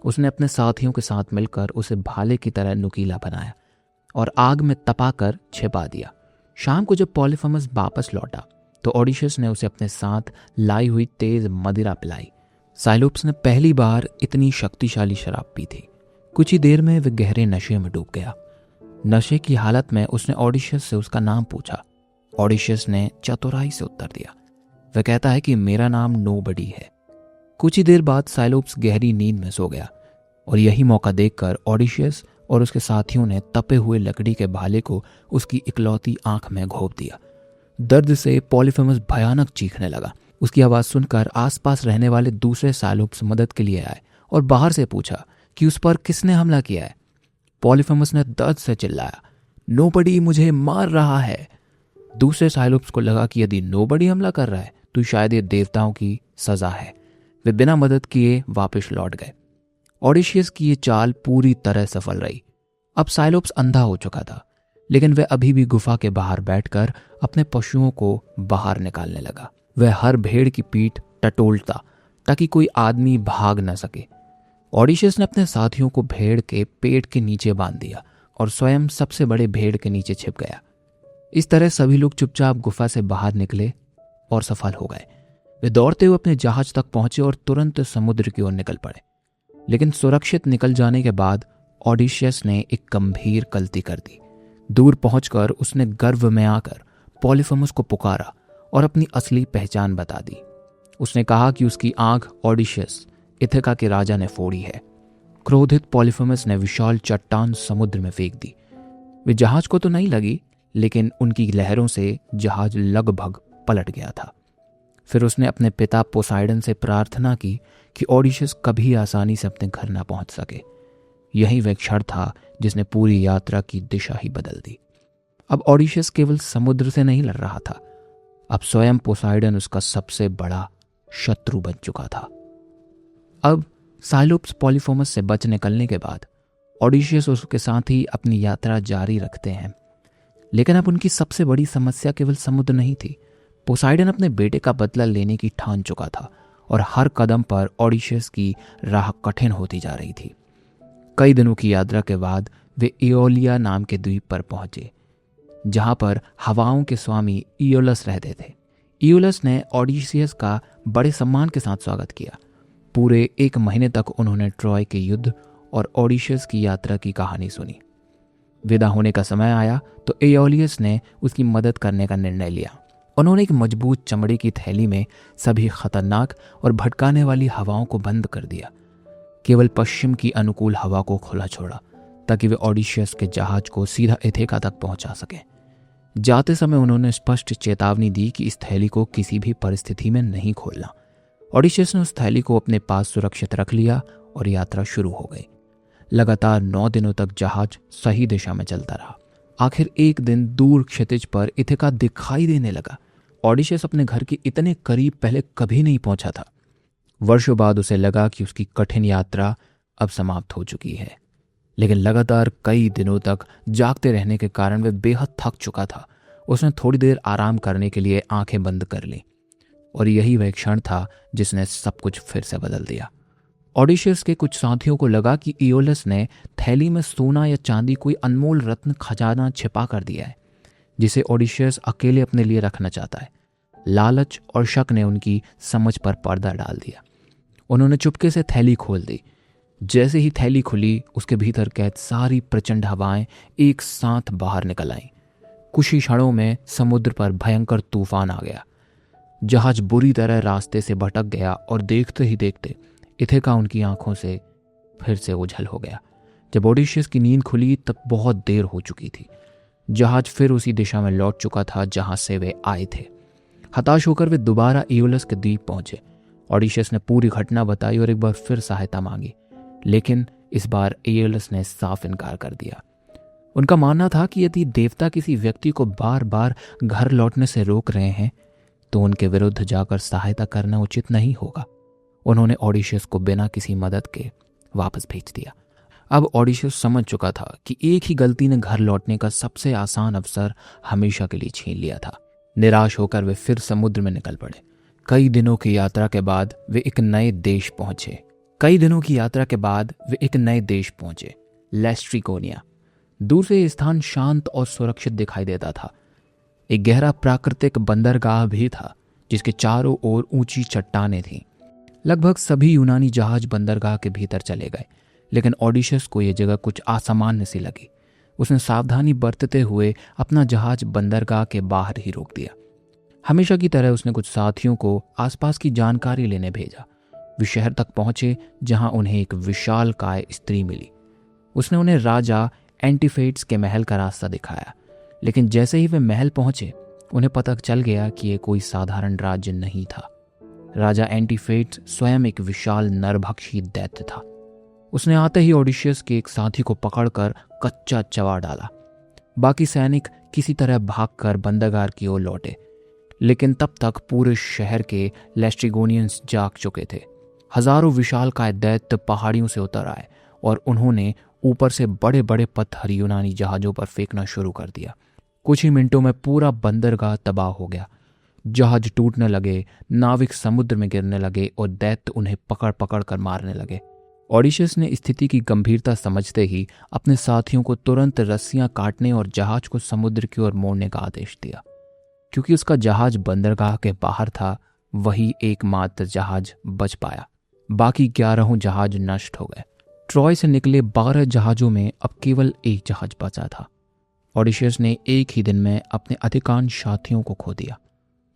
उसने अपने साथियों के साथ मिलकर उसे भाले की तरह नुकीला बनाया और आग में तपाकर छिपा दिया। शाम को जब पॉलीफेमस वापस लौटा तो ओडिशियस ने उसे अपने साथ लाई हुई तेज मदिरा पिलाई। साइलोप्स ने पहली बार इतनी शक्तिशाली शराब पी थी। कुछ ही देर में वह गहरे नशे में डूब गया। नशे की हालत में उसने ओडिशियस से उसका नाम पूछा। ओडिशियस ने चतुराई से उत्तर दिया। वह कहता है कि मेरा नाम नोबडी है। कुछ ही देर बाद साइलोप्स गहरी नींद में सो गया, और यही मौका देखकर ओडिशियस और उसके साथियों ने तपे हुए लकड़ी के भाले को उसकी इकलौती आंख में घोंप दिया। दर्द से पॉलीफेमस भयानक चीखने लगा। उसकी आवाज सुनकर आसपास रहने वाले दूसरे साइलोप्स मदद के लिए आए और बाहर से पूछा कि उस पर किसने हमला किया है। पॉलीफेमस ने दर्द से चिल्लाया, नोबडी मुझे मार रहा है। दूसरे साइलोप्स को लगा कि यदि नोबडी हमला कर रहा है तो शायद ये देवताओं की सजा है। वे बिना मदद किए वापस लौट गए। ओडिशियस की ये चाल पूरी तरह सफल रही। अब साइलोप्स अंधा हो चुका था, लेकिन वह अभी भी गुफा के बाहर बैठकर अपने पशुओं को बाहर निकालने लगा। वह हर भेड़ की पीठ टटोलता ताकि कोई आदमी भाग न सके। ओडिशियस ने अपने साथियों को भेड़ के पेट के नीचे बांध दिया और स्वयं सबसे बड़े भेड़ के नीचे छिप गया। इस तरह सभी लोग चुपचाप गुफा से बाहर निकले और सफल हो गए। वे दौड़ते हुए अपने जहाज तक पहुंचे और तुरंत समुद्र की ओर निकल पड़े। लेकिन सुरक्षित निकल जाने के बाद ओडिशियस ने एक गंभीर गलती कर दी। दूर पहुंचकर उसने गर्व में आकर पॉलीफेमस को पुकारा और अपनी असली पहचान बता दी। उसने कहा कि उसकी आंख ओडिशस इथिका के राजा ने फोड़ी है। क्रोधित पॉलीफेमस ने विशाल चट्टान समुद्र में फेंक दी। वे जहाज को तो नहीं लगी, लेकिन उनकी लहरों से जहाज लगभग पलट गया था। फिर उसने अपने पिता पोसाइडन से प्रार्थना की कि ओडिशस कभी आसानी से अपने घर न पहुंच सके। यही वह क्षण था जिसने पूरी यात्रा की दिशा ही बदल दी। अब ओडिशस केवल समुद्र से नहीं लड़ रहा था, अब स्वयं पोसाइडन उसका सबसे बड़ा शत्रु बन चुका था। अब साइलोप्स पॉलीफेमस से बच निकलने के बाद ओडिशस और उसके साथ ही अपनी यात्रा जारी रखते हैं। लेकिन अब उनकी सबसे बड़ी समस्या केवल समुद्र नहीं थी। पोसाइडन अपने बेटे का बदला लेने की ठान चुका था और हर कदम पर ओडिशस की राह कठिन होती जा रही थी। कई दिनों की यात्रा के बाद वे इओलिया नाम के द्वीप पर पहुंचे, जहां पर हवाओं के स्वामी इयोलस रहते थे। इयोलस ने ओडिसियस का बड़े सम्मान के साथ स्वागत किया। पूरे 1 महीने तक उन्होंने ट्रॉय के युद्ध और ओडिशस की यात्रा की कहानी सुनी। विदा होने का समय आया तो एओलियस ने उसकी मदद करने का निर्णय लिया। उन्होंने एक मजबूत चमड़े की थैली में सभी खतरनाक और भटकाने वाली हवाओं को बंद कर दिया। केवल पश्चिम की अनुकूल हवा को खुला छोड़ा ताकि वे ओडिशस के जहाज को सीधा इथेका तक पहुंचा सकें। जाते समय उन्होंने स्पष्ट चेतावनी दी कि इस थैली को किसी भी परिस्थिति में नहीं खोलना। ओडिशस ने उस थैली को अपने पास सुरक्षित रख लिया और यात्रा शुरू हो गई। लगातार 9 दिनों तक जहाज सही दिशा में चलता रहा। आखिर एक दिन दूर क्षितिज पर इथिका दिखाई देने लगा। ओडिशस अपने घर के इतने करीब पहले कभी नहीं पहुंचा था। वर्षों बाद उसे लगा कि उसकी कठिन यात्रा अब समाप्त हो चुकी है, लेकिन लगातार कई दिनों तक जागते रहने के कारण वह बेहद थक चुका था। उसने थोड़ी देर आराम करने के लिए आंखें बंद कर ली और यही वह क्षण था जिसने सब कुछ फिर से बदल दिया। ओडिशस के कुछ साथियों को लगा कि इयोलस ने थैली में सोना या चांदी कोई अनमोल रत्न खजाना छिपा कर दिया है, जिसे ओडिशस अकेले अपने लिए रखना चाहता है। लालच और शक ने उनकी समझ पर पर्दा डाल दिया। उन्होंने चुपके से थैली खोल दी। जैसे ही थैली खुली, उसके भीतर कैद सारी प्रचंड हवाएं एक साथ बाहर निकल आईं। कुछ ही क्षणों में समुद्र पर भयंकर तूफान आ गया। जहाज बुरी तरह रास्ते से भटक गया और देखते ही देखते इथिका उनकी आंखों से फिर से ओझल हो गया। जब ओडिशस की नींद खुली तब बहुत देर हो चुकी थी। जहाज फिर उसी दिशा में लौट चुका था जहां से वे आए थे। हताश होकर वे दोबारा इयोलस के द्वीप पहुंचे। ओडिशस ने पूरी घटना बताई और एक बार फिर सहायता मांगी, लेकिन इस बार इयोलस ने साफ इनकार कर दिया। उनका मानना था कि यदि देवता किसी व्यक्ति को बार बार घर लौटने से रोक रहे हैं तो उनके विरुद्ध जाकर सहायता करना उचित नहीं होगा। उन्होंने ओडिशस को बिना किसी मदद के वापस भेज दिया। अब ओडिशस समझ चुका था कि एक ही गलती ने घर लौटने का सबसे आसान अवसर हमेशा के लिए छीन लिया था। निराश होकर वे फिर समुद्र में निकल पड़े। कई दिनों की यात्रा के बाद वे एक नए देश पहुंचे, लेस्ट्रिकोनिया। दूर से यह स्थान शांत और सुरक्षित दिखाई देता था। एक गहरा प्राकृतिक बंदरगाह भी था जिसके चारों ओर ऊंची चट्टानें थीं। लगभग सभी यूनानी जहाज बंदरगाह के भीतर चले गए, लेकिन ओडिशस को यह जगह कुछ असामान्य सी लगी। उसने सावधानी बरतते हुए अपना जहाज बंदरगाह के बाहर ही रोक दिया। हमेशा की तरह उसने कुछ साथियों को आसपास की जानकारी लेने भेजा। वे शहर तक पहुंचे जहां उन्हें एक विशालकाय स्त्री मिली। उसने उन्हें राजा एंटीफेट्स के महल का रास्ता दिखाया, लेकिन जैसे ही वे महल पहुंचे उन्हें पता चल गया कि यह कोई साधारण राज्य नहीं था। राजा एंटीफेट्स स्वयं एक विशाल नरभक्षी दैत्य था। उसने आते ही ओडिशस के एक साथी को पकड़कर कच्चा चबा डाला। बाकी सैनिक किसी तरह भागकर बंदरगाह की ओर लौटे, लेकिन तब तक पूरे शहर के लेस्ट्रिगोनियंस जाग चुके थे। हजारों विशालकाय दैत्य पहाड़ियों से उतर आए और उन्होंने ऊपर से बड़े बड़े पत्थर यूनानी जहाजों पर फेंकना शुरू कर दिया। कुछ ही मिनटों में पूरा बंदरगाह तबाह हो गया। जहाज टूटने लगे, नाविक समुद्र में गिरने लगे और दैत्य उन्हें पकड़ पकड़ कर मारने लगे। ओडिशस ने स्थिति की गंभीरता समझते ही अपने साथियों को तुरंत रस्सियां काटने और जहाज को समुद्र की ओर मोड़ने का आदेश दिया। क्योंकि उसका जहाज बंदरगाह के बाहर था, वही एकमात्र जहाज बच पाया। बाकी 11 जहाज नष्ट हो गए। ट्रॉय से निकले 12 जहाजों में अब केवल एक जहाज बचा था। ओडिशियस ने एक ही दिन में अपने अधिकांश साथियों को खो दिया।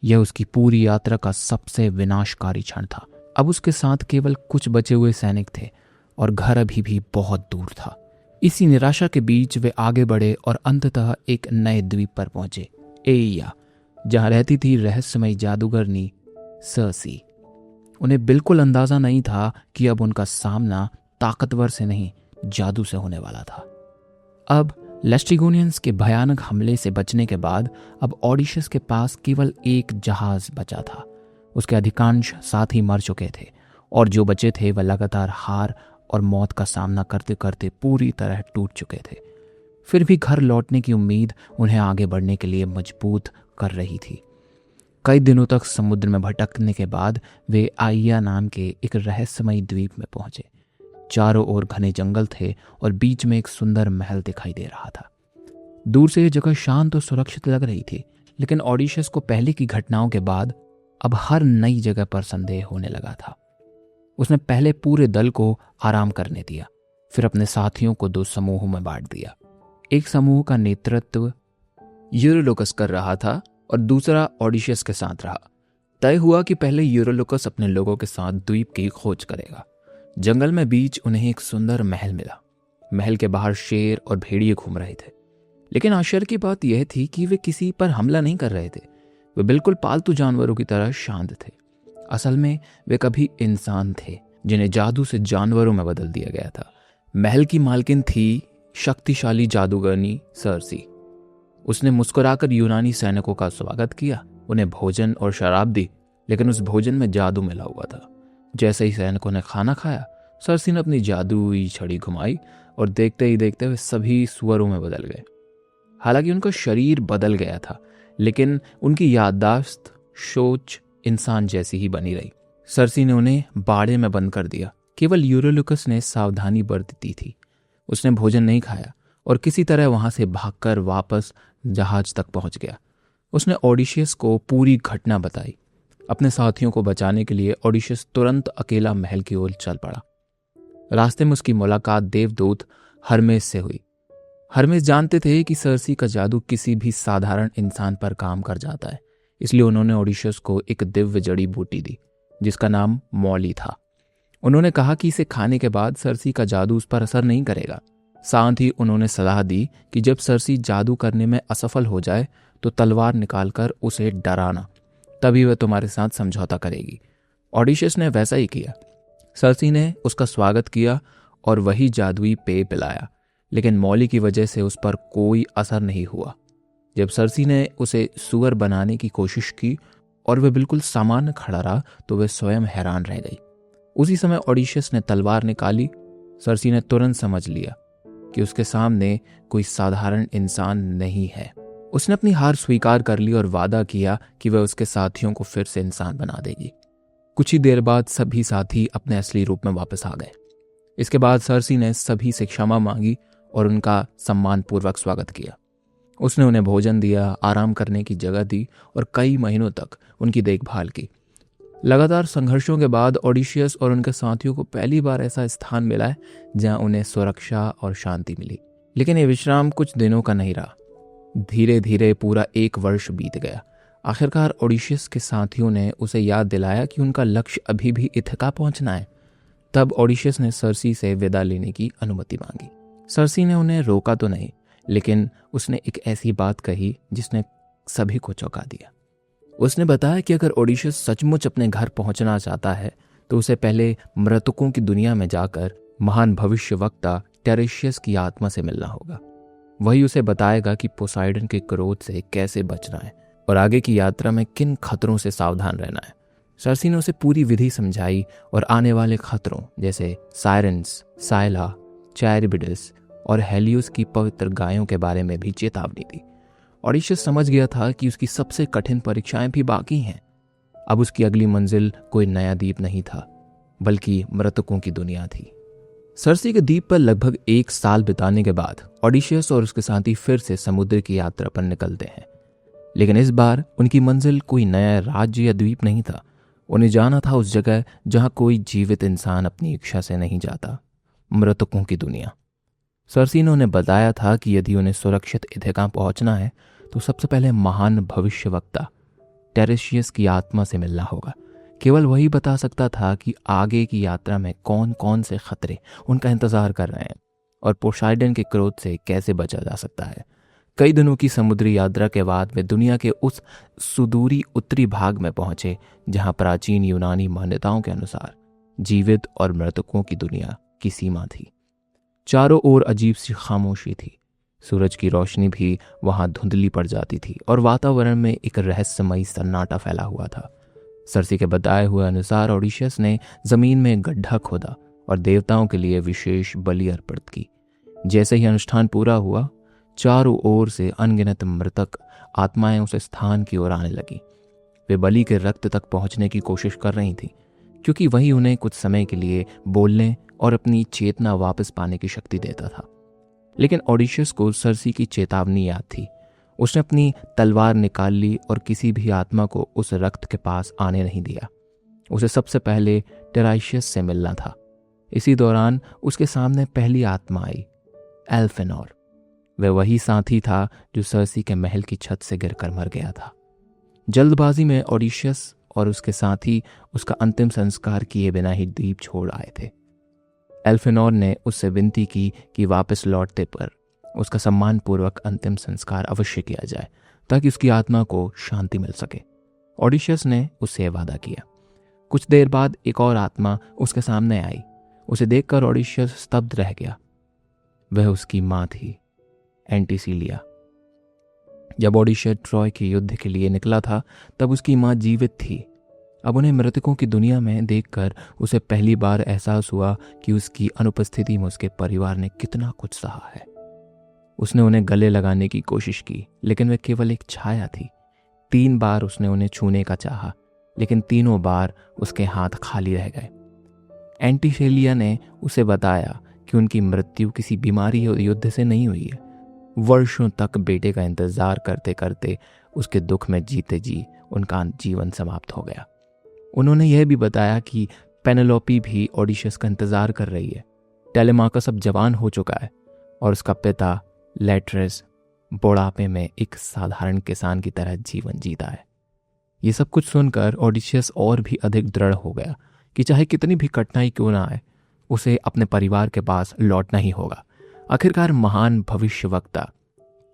यह उसकी पूरी यात्रा का सबसे विनाशकारी क्षण था। अब उसके साथ केवल कुछ बचे हुए सैनिक थे और घर अभी भी बहुत दूर था। इसी निराशा के बीच वे आगे बढ़े और अंततः एक नए द्वीप पर पहुंचे, एइया, जहां रहती थी रहस्यमयी जादूगरनी सर्सी। उन्हें बिल्कुल अंदाजा नहीं था कि अब उनका सामना ताकतवर से नहीं, जादू से होने वाला था। अब लेस्ट्रिगोनियंस के भयानक हमले से बचने के बाद अब ओडिशस के पास केवल एक जहाज बचा था। उसके अधिकांश साथी मर चुके थे और जो बचे थे वह लगातार हार और मौत का सामना करते करते पूरी तरह टूट चुके थे। फिर भी घर लौटने की उम्मीद उन्हें आगे बढ़ने के लिए मजबूत कर रही थी। कई दिनों तक समुद्र में भटकने के बाद वे आइया नाम के एक रहस्यमयी द्वीप में पहुंचे। चारों ओर घने जंगल थे और बीच में एक सुंदर महल दिखाई दे रहा था। दूर से यह जगह शांत और सुरक्षित लग रही थी, लेकिन ओडिशस को पहले की घटनाओं के बाद अब हर नई जगह पर संदेह होने लगा था। उसने पहले पूरे दल को आराम करने दिया, फिर अपने साथियों को 2 समूहों में बांट दिया। एक समूह का नेतृत्व यूरोलोकस कर रहा था और दूसरा ओडिशस के साथ रहा। तय हुआ कि पहले यूरोलोकस अपने लोगों के साथ द्वीप की खोज करेगा। जंगल में बीच उन्हें एक सुंदर महल मिला। महल के बाहर शेर और भेड़िए घूम रहे थे, लेकिन आश्चर्य की बात यह थी कि वे किसी पर हमला नहीं कर रहे थे। वे बिल्कुल पालतू जानवरों की तरह शांत थे। असल में वे कभी इंसान थे जिन्हें जादू से जानवरों में बदल दिया गया था। महल की मालकिन थी शक्तिशाली जादूगरनी सर्सी। उसने मुस्कुराकर यूनानी सैनिकों का स्वागत किया, उन्हें भोजन और शराब दी, लेकिन उस भोजन में जादू मिला हुआ था। जैसे ही सैनिकों ने खाना खाया, सर्सी ने अपनी जादुई छड़ी घुमाई और देखते ही देखते वे सभी सुअरों में बदल गए। हालांकि उनका शरीर बदल गया था, लेकिन उनकी याददाश्त, सोच इंसान जैसी ही बनी रही। सर्सी ने उन्हें बाड़े में बंद कर दिया। केवल यूरोलुकस ने सावधानी बरती थी। उसने भोजन नहीं खाया और किसी तरह वहां से भागकर वापस जहाज तक पहुंच गया। उसने ओडिशियस को पूरी घटना बताई। अपने साथियों को बचाने के लिए ओडिशियस तुरंत अकेला महल की ओर चल पड़ा। रास्ते में उसकी मुलाकात देवदूत हर्मेस से हुई। हर्मेस जानते थे कि सर्सी का जादू किसी भी साधारण इंसान पर काम कर जाता है, इसलिए उन्होंने ओडिशियस को एक दिव्य जड़ी बूटी दी जिसका नाम मौली था। उन्होंने कहा कि इसे खाने के बाद सर्सी का जादू उस पर असर नहीं करेगा। साथ ही उन्होंने सलाह दी कि जब सर्सी जादू करने में असफल हो जाए तो तलवार निकालकर उसे डराना, तभी वह तुम्हारे साथ समझौता करेगी। ओडिशियस ने वैसा ही किया। सर्सी ने उसका स्वागत किया और वही जादुई पेय पिलाया, लेकिन मौली की वजह से उस पर कोई असर नहीं हुआ। जब सर्सी ने उसे सुअर बनाने की कोशिश की और वह बिल्कुल सामान्य खड़ा रहा तो वह स्वयं हैरान रह गई। उसी समय ओडिशियस ने तलवार निकाली। सर्सी ने तुरंत समझ लिया कि उसके सामने कोई साधारण इंसान नहीं है। उसने अपनी हार स्वीकार कर ली और वादा किया कि वह उसके साथियों को फिर से इंसान बना देगी। कुछ ही देर बाद सभी साथी अपने असली रूप में वापस आ गए। इसके बाद सर्सी ने सभी से क्षमा मांगी और उनका सम्मानपूर्वक स्वागत किया। उसने उन्हें भोजन दिया, आराम करने की जगह दी और कई महीनों तक उनकी देखभाल की। लगातार संघर्षों के बाद ओडिशियस और उनके साथियों को पहली बार ऐसा स्थान मिला है जहां उन्हें सुरक्षा और शांति मिली। लेकिन ये विश्राम कुछ दिनों का नहीं रहा। धीरे धीरे पूरा 1 वर्ष बीत गया। आखिरकार ओडिशियस के साथियों ने उसे याद दिलाया कि उनका लक्ष्य अभी भी इथका पहुंचना है। तब ओडिशियस ने सर्सी से विदा लेने की अनुमति मांगी। सर्सी ने उन्हें रोका तो नहीं, लेकिन उसने एक ऐसी बात कही जिसने सभी को चौंका दिया। उसने बताया कि अगर ओडिशियस सचमुच अपने घर पहुंचना चाहता है तो उसे पहले मृतकों की दुनिया में जाकर महान भविष्यवक्ता टेरेशियस की आत्मा से मिलना होगा। वही उसे बताएगा कि पोसाइडन के क्रोध से कैसे बचना है और आगे की यात्रा में किन खतरों से सावधान रहना है। सर्सी ने उसे पूरी विधि समझाई और आने वाले खतरों जैसे साइरेंस, साइला, चैरिबिडस और हेलियोस की पवित्र गायों के बारे में भी चेतावनी दी। ओडिशियस समझ गया था कि उसकी सबसे कठिन परीक्षाएं भी बाकी हैं। अब उसकी अगली मंजिल कोई नया द्वीप नहीं था, बल्कि मृतकों की दुनिया थी। सर्सी के द्वीप पर लगभग 1 साल बिताने के बाद ओडिशियस और उसके साथी फिर से समुद्र की यात्रा पर निकलते हैं। लेकिन इस बार उनकी मंजिल कोई नया राज्य या द्वीप नहीं था। उन्हें जाना था उस जगह जहां कोई जीवित इंसान अपनी इच्छा से नहीं जाता, मृतकों की दुनिया। सर्सी ने उन्हें बताया था कि यदि उन्हें सुरक्षित इथेका पहुंचना है तो सबसे पहले महान भविष्यवक्ता टेरेशियस की आत्मा से मिलना होगा। केवल वही बता सकता था कि आगे की यात्रा में कौन कौन से खतरे उनका इंतजार कर रहे हैं और पोसाइडन के क्रोध से कैसे बचा जा सकता है। कई दिनों की समुद्री यात्रा के बाद वे दुनिया के उस सुदूरी उत्तरी भाग में पहुंचे जहां प्राचीन यूनानी मान्यताओं के अनुसार जीवित और मृतकों की दुनिया की सीमा थी। चारों ओर अजीब सी खामोशी थी। सूरज की रोशनी भी वहां धुंधली पड़ जाती थी और वातावरण में एक रहस्यमयी सन्नाटा फैला हुआ था। सर्सी के बताए हुए अनुसार ओडिशस ने जमीन में गड्ढा खोदा और देवताओं के लिए विशेष बलि अर्पित की। जैसे ही अनुष्ठान पूरा हुआ, चारों ओर से अनगिनत मृतक आत्माएं उस स्थान की ओर आने लगी। वे बलि के रक्त तक पहुंचने की कोशिश कर रही थीं, क्योंकि वही उन्हें कुछ समय के लिए बोलने और अपनी चेतना वापस पाने की शक्ति देता था। लेकिन ओडिशस को सर्सी की चेतावनी याद थी। उसने अपनी तलवार निकाल ली और किसी भी आत्मा को उस रक्त के पास आने नहीं दिया। उसे सबसे पहले टेराइशियस से मिलना था। इसी दौरान उसके सामने पहली आत्मा आई, एल्फेनोर। वह वही साथी था जो सर्सी के महल की छत से गिरकर मर गया था। जल्दबाजी में ओडिशस और उसके साथी उसका अंतिम संस्कार किए बिना ही द्वीप छोड़ आए थे। एल्फेनोर ने उससे विनती की कि वापस लौटते पर उसका सम्मानपूर्वक अंतिम संस्कार अवश्य किया जाए ताकि उसकी आत्मा को शांति मिल सके। ओडिशस ने उससे वादा किया। कुछ देर बाद एक और आत्मा उसके सामने आई। उसे देखकर ओडिशस स्तब्ध रह गया। वह उसकी मां थी, एंटीसिलिया। जब ओडिशस ट्रॉय के युद्ध के लिए निकला था तब उसकी मां जीवित थी। अब उन्हें मृतकों की दुनिया में देखकर उसे पहली बार एहसास हुआ कि उसकी अनुपस्थिति में उसके परिवार ने कितना कुछ सहा है। उसने उन्हें गले लगाने की कोशिश की, लेकिन वह केवल एक छाया थी। 3 बार उसने उन्हें छूने का चाहा, लेकिन तीनों बार उसके हाथ खाली रह गए। एंटीसेलिया ने उसे बताया कि उनकी मृत्यु किसी बीमारी या युद्ध से नहीं हुई है। वर्षों तक बेटे का इंतजार करते करते उसके दुख में जीते जी उनका जीवन समाप्त हो गया। उन्होंने यह भी बताया कि पेनेलोपी भी ओडिशस का इंतजार कर रही है। टेलेमाकस अब जवान हो चुका है और उसका पिता लेट्रेस बुढ़ापे में एक साधारण किसान की तरह जीवन जीता है। ये सब कुछ सुनकर ओडिशस और भी अधिक दृढ़ हो गया कि चाहे कितनी भी कठिनाई क्यों ना आए, उसे अपने परिवार के पास लौटना ही होगा। आखिरकार महान भविष्यवक्ता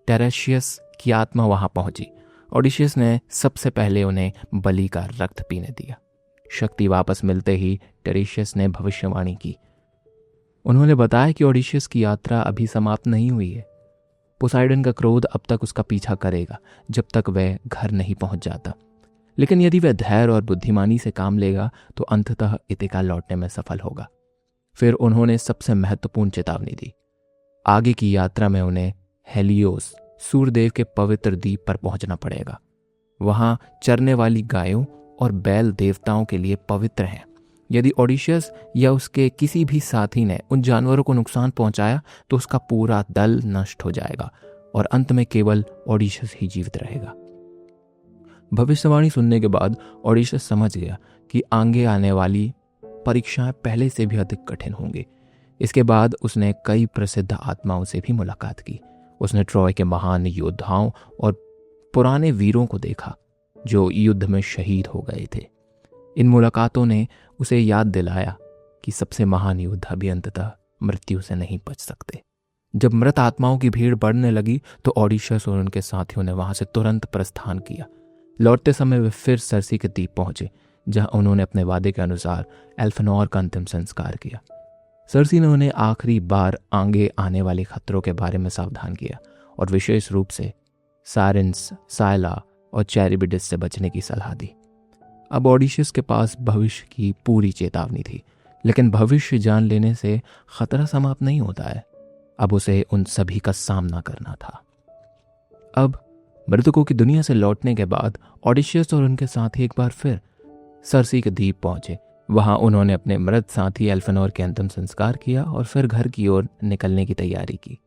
टेरेशियस की आत्मा वहां पहुंची। ओडिशस ने सबसे पहले उन्हें बलि का रक्त पीने दिया। शक्ति वापस मिलते ही टेरेशियस ने भविष्यवाणी की। उन्होंने बताया कि ओडिशस की यात्रा अभी समाप्त नहीं हुई है। पोसाइडन का क्रोध अब तक उसका पीछा करेगा जब तक वह घर नहीं पहुंच जाता, लेकिन यदि वह धैर्य और बुद्धिमानी से काम लेगा तो अंततः इथिका लौटने में सफल होगा। फिर उन्होंने सबसे महत्वपूर्ण चेतावनी दी। आगे की यात्रा में उन्हें हेलियोस सूर्यदेव के पवित्र द्वीप पर पहुंचना पड़ेगा। वहां चरने वाली गायों और बैल देवताओं के लिए पवित्र हैं। यदि ओडिशस या उसके किसी भी साथी ने उन जानवरों को नुकसान पहुंचाया तो उसका पूरा दल नष्ट हो जाएगा और अंत में केवल ओडिशस ही जीवित रहेगा। भविष्यवाणी सुनने के बाद ओडिशस समझ गया कि आगे आने वाली परीक्षाएं पहले से भी अधिक कठिन होंगी। इसके बाद उसने कई प्रसिद्ध आत्माओं से भी मुलाकात की। उसने ट्रॉय के महान योद्धाओं और पुराने वीरों को देखा जो युद्ध में शहीद हो गए थे। इन मुलाकातों ने उसे याद दिलाया कि सबसे महान योद्धा भी अंततः मृत्यु से नहीं बच सकते। जब मृत आत्माओं की भीड़ बढ़ने लगी तो ओडिशस और उनके साथियों ने वहां से तुरंत प्रस्थान किया। लौटते समय वे फिर सर्सी के द्वीप पहुंचे, जहां उन्होंने अपने वादे के अनुसार एल्फेनोर का अंतिम संस्कार किया। सर्सी ने उन्हें आखिरी बार आगे आने वाले खतरों के बारे में सावधान किया और विशेष रूप से साइरेंस, साइला और चैरिबिडिस से बचने की सलाह दी। अब ओडिशस के पास भविष्य की पूरी चेतावनी थी, लेकिन भविष्य जान लेने से खतरा समाप्त नहीं होता है। अब उसे उन सभी का सामना करना था। अब मृतकों की दुनिया से लौटने के बाद ओडिशस और उनके साथी एक बार फिर सर्सी के द्वीप पहुंचे। वहां उन्होंने अपने मृत साथी एल्फेनोर के अंतिम संस्कार किया और फिर घर की ओर निकलने की तैयारी की।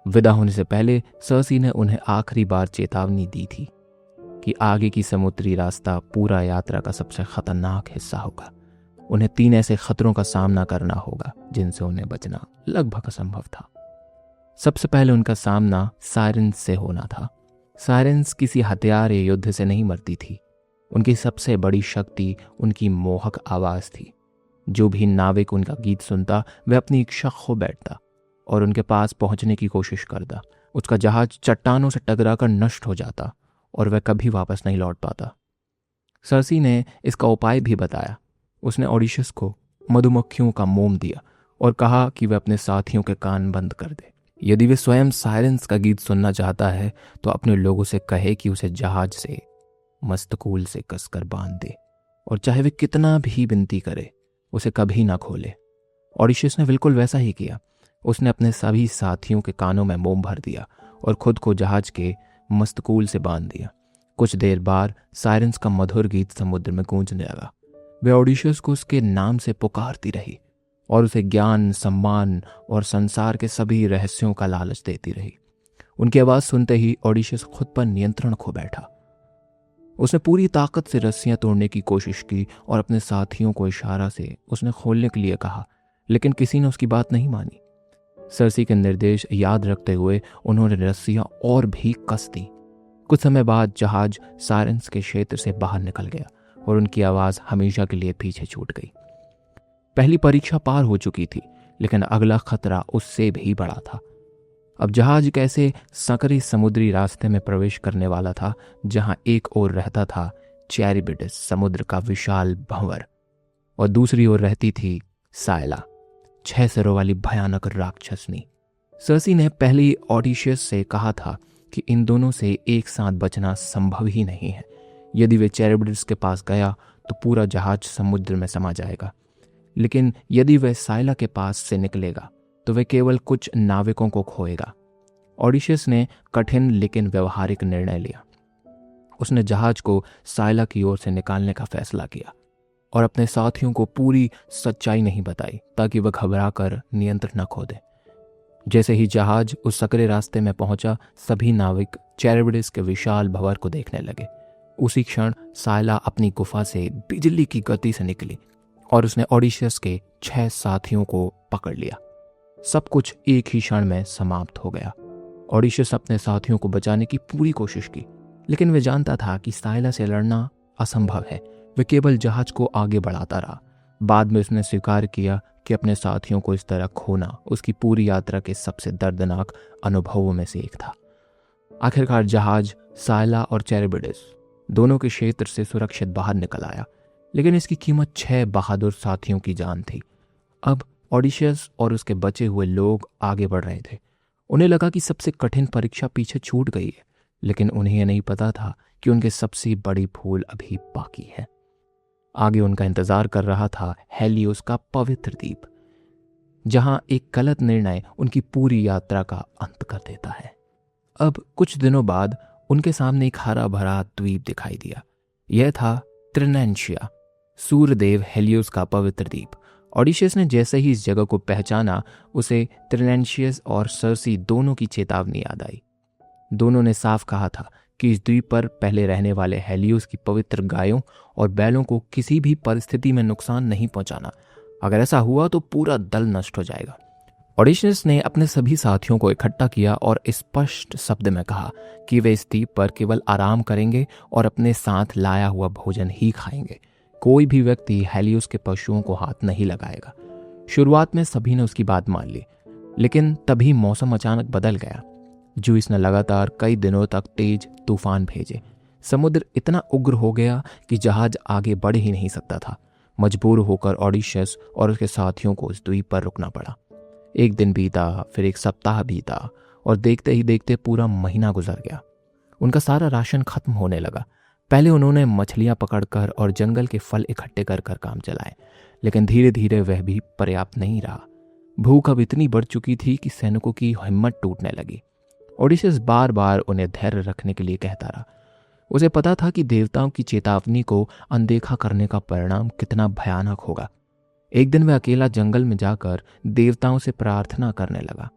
विदा होने से पहले सर्सी ने उन्हें आखिरी बार चेतावनी दी थी कि आगे की समुद्री रास्ता पूरा यात्रा का सबसे खतरनाक हिस्सा होगा। उन्हें 3 ऐसे खतरों का सामना करना होगा जिनसे उन्हें बचना लगभग असंभव था। सबसे पहले उनका सामना साइरेंस से होना था। साइरेंस किसी हथियार या युद्ध से नहीं मरती थी। उनकी सबसे बड़ी शक्ति उनकी मोहक आवाज़ थी। जो भी नाविक उनका गीत सुनता वह अपनी इच्छा खो बैठता और उनके पास पहुंचने की कोशिश करता। उसका जहाज चट्टानों से टकराकर नष्ट हो जाता और वह कभी वापस नहीं लौट पाता। सर्सी ने इसका उपाय भी बताया। उसने ओडिशस को मधुमक्खियों का मोम दिया और कहा कि वह अपने साथियों के कान बंद कर दे। यदि वे स्वयं साइरेंस का गीत सुनना चाहता है तो अपने लोगों से कहे कि उसे जहाज से मस्तकूल से कसकर बांध दे और चाहे वे कितना भी विनती करे उसे कभी ना खोले। ओडिशस ने बिल्कुल वैसा ही किया। उसने अपने सभी साथियों के कानों में मोम भर दिया और खुद को जहाज के मस्तकूल से बांध दिया। कुछ देर बाद साइरेंस का मधुर गीत समुद्र में गूंजने लगा। वे ओडिशस को उसके नाम से पुकारती रही और उसे ज्ञान, सम्मान और संसार के सभी रहस्यों का लालच देती रही। उनकी आवाज़ सुनते ही ओडिशस खुद पर नियंत्रण खो बैठा। उसने पूरी ताकत से रस्सियां तोड़ने की कोशिश की और अपने साथियों को इशारा से उसने खोलने के लिए कहा, लेकिन किसी ने उसकी बात नहीं मानी। सर्सी के निर्देश याद रखते हुए उन्होंने रस्सियां और भी कस दी। कुछ समय बाद जहाज साइरेंस के क्षेत्र से बाहर निकल गया और उनकी आवाज़ हमेशा के लिए पीछे छूट गई। पहली परीक्षा पार हो चुकी थी, लेकिन अगला खतरा उससे भी बड़ा था। अब जहाज एक ऐसे संकरी समुद्री रास्ते में प्रवेश करने वाला था जहां एक ओर रहता था चैरिबिडिस, समुद्र का विशाल भंवर, और दूसरी ओर रहती थी साइला, 6 सिरों वाली भयानक राक्षसनी। सर्सी ने पहले ओडिशस से कहा था कि इन दोनों से एक साथ बचना संभव ही नहीं है। यदि वे चैरिबिडिस के पास गया तो पूरा जहाज समुद्र में समा जाएगा, लेकिन यदि वह साइला के पास से निकलेगा तो वह केवल कुछ नाविकों को खोएगा। ओडिशस ने कठिन लेकिन व्यवहारिक निर्णय लिया। उसने जहाज को साइला की ओर से निकालने का फैसला किया और अपने साथियों को पूरी सच्चाई नहीं बताई ताकि वह घबराकर नियंत्रण न खो दे। जैसे ही जहाज उस सकरे रास्ते में पहुंचा, सभी नाविक चैरिबिडिस के विशाल भंवर को देखने लगे। उसी क्षण साइला अपनी गुफा से बिजली की गति से निकली और उसने ओडिशस के 6 साथियों को पकड़ लिया। सब कुछ एक ही क्षण में समाप्त हो गया। ओडिशस अपने साथियों को बचाने की पूरी कोशिश की, लेकिन वह जानता था कि साइला से लड़ना असंभव है। वह केवल जहाज को आगे बढ़ाता रहा। बाद में उसने स्वीकार किया कि अपने साथियों को इस तरह खोना उसकी पूरी यात्रा के सबसे दर्दनाक अनुभवों में से एक था। आखिरकार जहाज साइला और चैरिबिडिस दोनों के क्षेत्र से सुरक्षित बाहर निकल आया, लेकिन इसकी कीमत 6 बहादुर साथियों की जान थी। अब ओडिशस और उसके बचे हुए लोग आगे बढ़ रहे थे। उन्हें लगा कि सबसे कठिन परीक्षा पीछे छूट गई है, लेकिन उन्हें यह नहीं पता था कि उनकी सबसे बड़ी भूल अभी बाकी है। आगे उनका इंतजार कर रहा था हेलियोस का पवित्र द्वीप, जहां एक गलत निर्णय उनकी पूरी यात्रा का अंत कर देता है। अब कुछ दिनों बाद उनके सामने एक हरा भरा द्वीप दिखाई दिया। यह था त्रिनेंशिया, सूर्यदेव हेलियोस का पवित्र द्वीप। ओडिशस ने जैसे ही इस जगह को पहचाना, उसे त्रिनेंशियस और सर्सी दोनों की चेतावनी याद आई। दोनों ने साफ कहा था कि इस द्वीप पर पहले रहने वाले हेलियोस की पवित्र गायों और बैलों को किसी भी परिस्थिति में नुकसान नहीं पहुंचाना। अगर ऐसा हुआ तो पूरा दल नष्ट हो जाएगा। ओडिशस ने अपने सभी साथियों को इकट्ठा किया और स्पष्ट शब्द में कहा कि वे इस द्वीप पर केवल आराम करेंगे और अपने साथ लाया हुआ भोजन ही खाएंगे। कोई भी व्यक्ति हेलियोस के पशुओं को हाथ नहीं लगाएगा। शुरुआत में सभी ने उसकी बात मान ली, लेकिन तभी मौसम अचानक बदल गया। जूस ने लगातार कई दिनों तक तेज तूफान भेजे। समुद्र इतना उग्र हो गया कि जहाज आगे बढ़ ही नहीं सकता था। मजबूर होकर ओडिशस और उसके साथियों को इस द्वीप पर रुकना पड़ा। एक दिन बीता, फिर एक सप्ताह बीता और देखते ही देखते पूरा महीना गुजर गया। उनका सारा राशन खत्म होने लगा। पहले उन्होंने मछलियां पकड़कर और जंगल के फल इकट्ठे कर काम चलाए, लेकिन धीरे धीरे वह भी पर्याप्त नहीं रहा। भूख अब इतनी बढ़ चुकी थी कि सैनिकों की हिम्मत टूटने लगी। ओडिशस बार बार उन्हें धैर्य रखने के लिए कहता रहा। उसे पता था कि देवताओं की चेतावनी को अनदेखा करने का परिणाम कितना भयानक होगा। एक दिन वह अकेला जंगल में जाकर देवताओं से प्रार्थना करने लगा।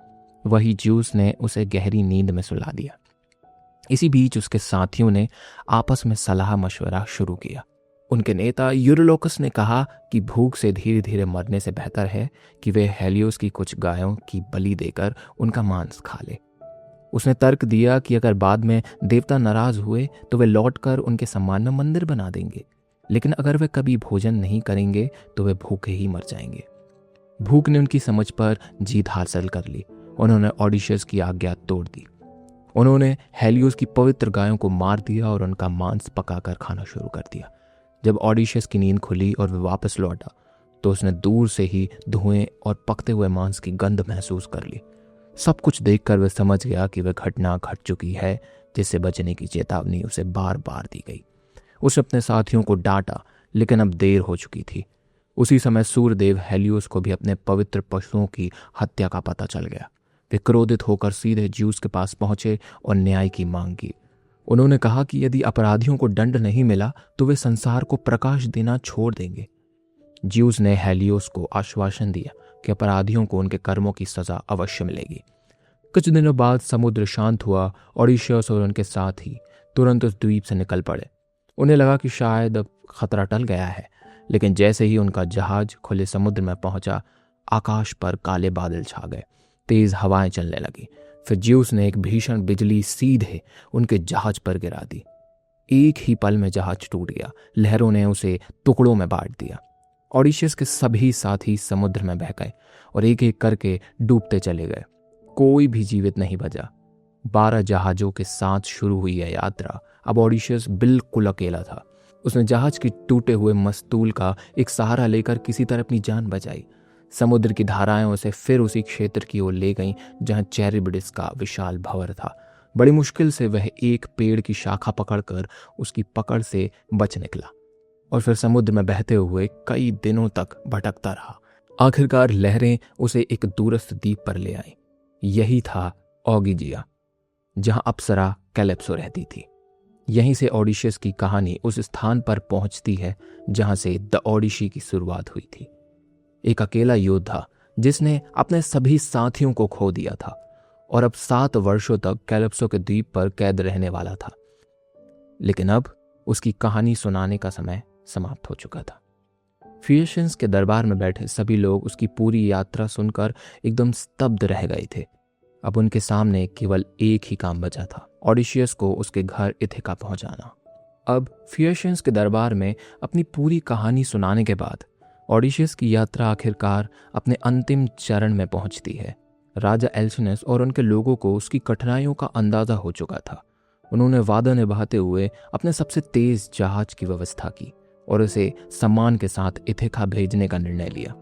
वही जूस ने उसे गहरी नींद में सुला दिया। इसी बीच उसके साथियों ने आपस में सलाह मशवरा शुरू किया। उनके नेता यूरोलोकस ने कहा कि भूख से धीरे धीरे मरने से बेहतर है कि वे हेलियोस की कुछ गायों की बलि देकर उनका मांस खा ले। उसने तर्क दिया कि अगर बाद में देवता नाराज हुए तो वे लौटकर उनके सम्मान में मंदिर बना देंगे, लेकिन अगर वे कभी भोजन नहीं करेंगे तो वे भूखे ही मर जाएंगे। भूख ने उनकी समझ पर जीत हासिल कर ली। उन्होंने ऑडिशस की आज्ञा तोड़ दी। उन्होंने हेलियोस की पवित्र गायों को मार दिया और उनका मांस पकाकर खाना शुरू कर दिया। जब ऑडिशस की नींद खुली और वह वापस लौटा तो उसने दूर से ही धुएं और पकते हुए मांस की गंध महसूस कर ली। सब कुछ देखकर वह समझ गया कि वह घटना घट चुकी है जिससे बचने की चेतावनी उसे बार बार दी गई। उसने अपने साथियों को डांटा, लेकिन अब देर हो चुकी थी। उसी समय सूर्यदेव हेलियोस को भी अपने पवित्र पशुओं की हत्या का पता चल गया। वे क्रोधित होकर सीधे ज्यूस के पास पहुंचे और न्याय की मांग की। उन्होंने कहा कि यदि अपराधियों को दंड नहीं मिला तो वे संसार को प्रकाश देना छोड़ देंगे। ज्यूस ने हेलियोस को आश्वासन दिया कि अपराधियों को उनके कर्मों की सजा अवश्य मिलेगी। कुछ दिनों बाद समुद्र शांत हुआ। ऑडिशस और उनके साथी तुरंत उस द्वीप से निकल पड़े। उन्हें लगा कि शायद अब खतरा टल गया है, लेकिन जैसे ही उनका जहाज खुले समुद्र में पहुंचा, आकाश पर काले बादल छा गए। तेज हवाएं चलने लगी। फिर ज्यूस ने एक भीषण बिजली सीधे उनके जहाज पर गिरा दी। एक ही पल में जहाज टूट गया। लहरों ने उसे टुकड़ों में बांट दिया। ऑडिशस के सभी साथी समुद्र में बह गए और एक एक करके डूबते चले गए। कोई भी जीवित नहीं बचा। 12 जहाजों के साथ शुरू हुई यह यात्रा अब ऑडिशस बिल्कुल अकेला था। उसने जहाज की टूटे हुए मस्तूल का एक सहारा लेकर किसी तरह अपनी जान बचाई। समुद्र की धाराएं उसे फिर उसी क्षेत्र की ओर ले गईं जहां चैरिबडिस का विशाल भंवर था। बड़ी मुश्किल से वह एक पेड़ की शाखा पकड़कर उसकी पकड़ से बच निकला और फिर समुद्र में बहते हुए कई दिनों तक भटकता रहा। आखिरकार लहरें उसे एक दूरस्थ द्वीप पर ले आईं। यही था ऑगिजिया, जहां अप्सरा कैलिप्सो रहती थी। यहीं से ऑडिशस की कहानी उस स्थान पर पहुंचती है जहां से द ओडिसी की शुरुआत हुई थी। एक अकेला योद्धा जिसने अपने सभी साथियों को खो दिया था और अब 7 वर्षों तक कैलिप्सो के द्वीप पर कैद रहने वाला था। लेकिन अब उसकी कहानी सुनाने का समय समाप्त हो चुका था। फिएशंस के दरबार में बैठे सभी लोग उसकी पूरी यात्रा सुनकर एकदम स्तब्ध रह गए थे। अब उनके सामने केवल एक ही काम बचा था, ओडिशियस को उसके घर इथिका पहुंचाना। अब फिएशंस के दरबार में अपनी पूरी कहानी सुनाने के बाद ओडिशियस की यात्रा आखिरकार अपने अंतिम चरण में पहुंचती है। राजा एल्सिनस और उनके लोगों को उसकी कठिनाइयों का अंदाजा हो चुका था। उन्होंने वादा निभाते हुए अपने सबसे तेज जहाज की व्यवस्था की और उसे सम्मान के साथ इथिका भेजने का निर्णय लिया।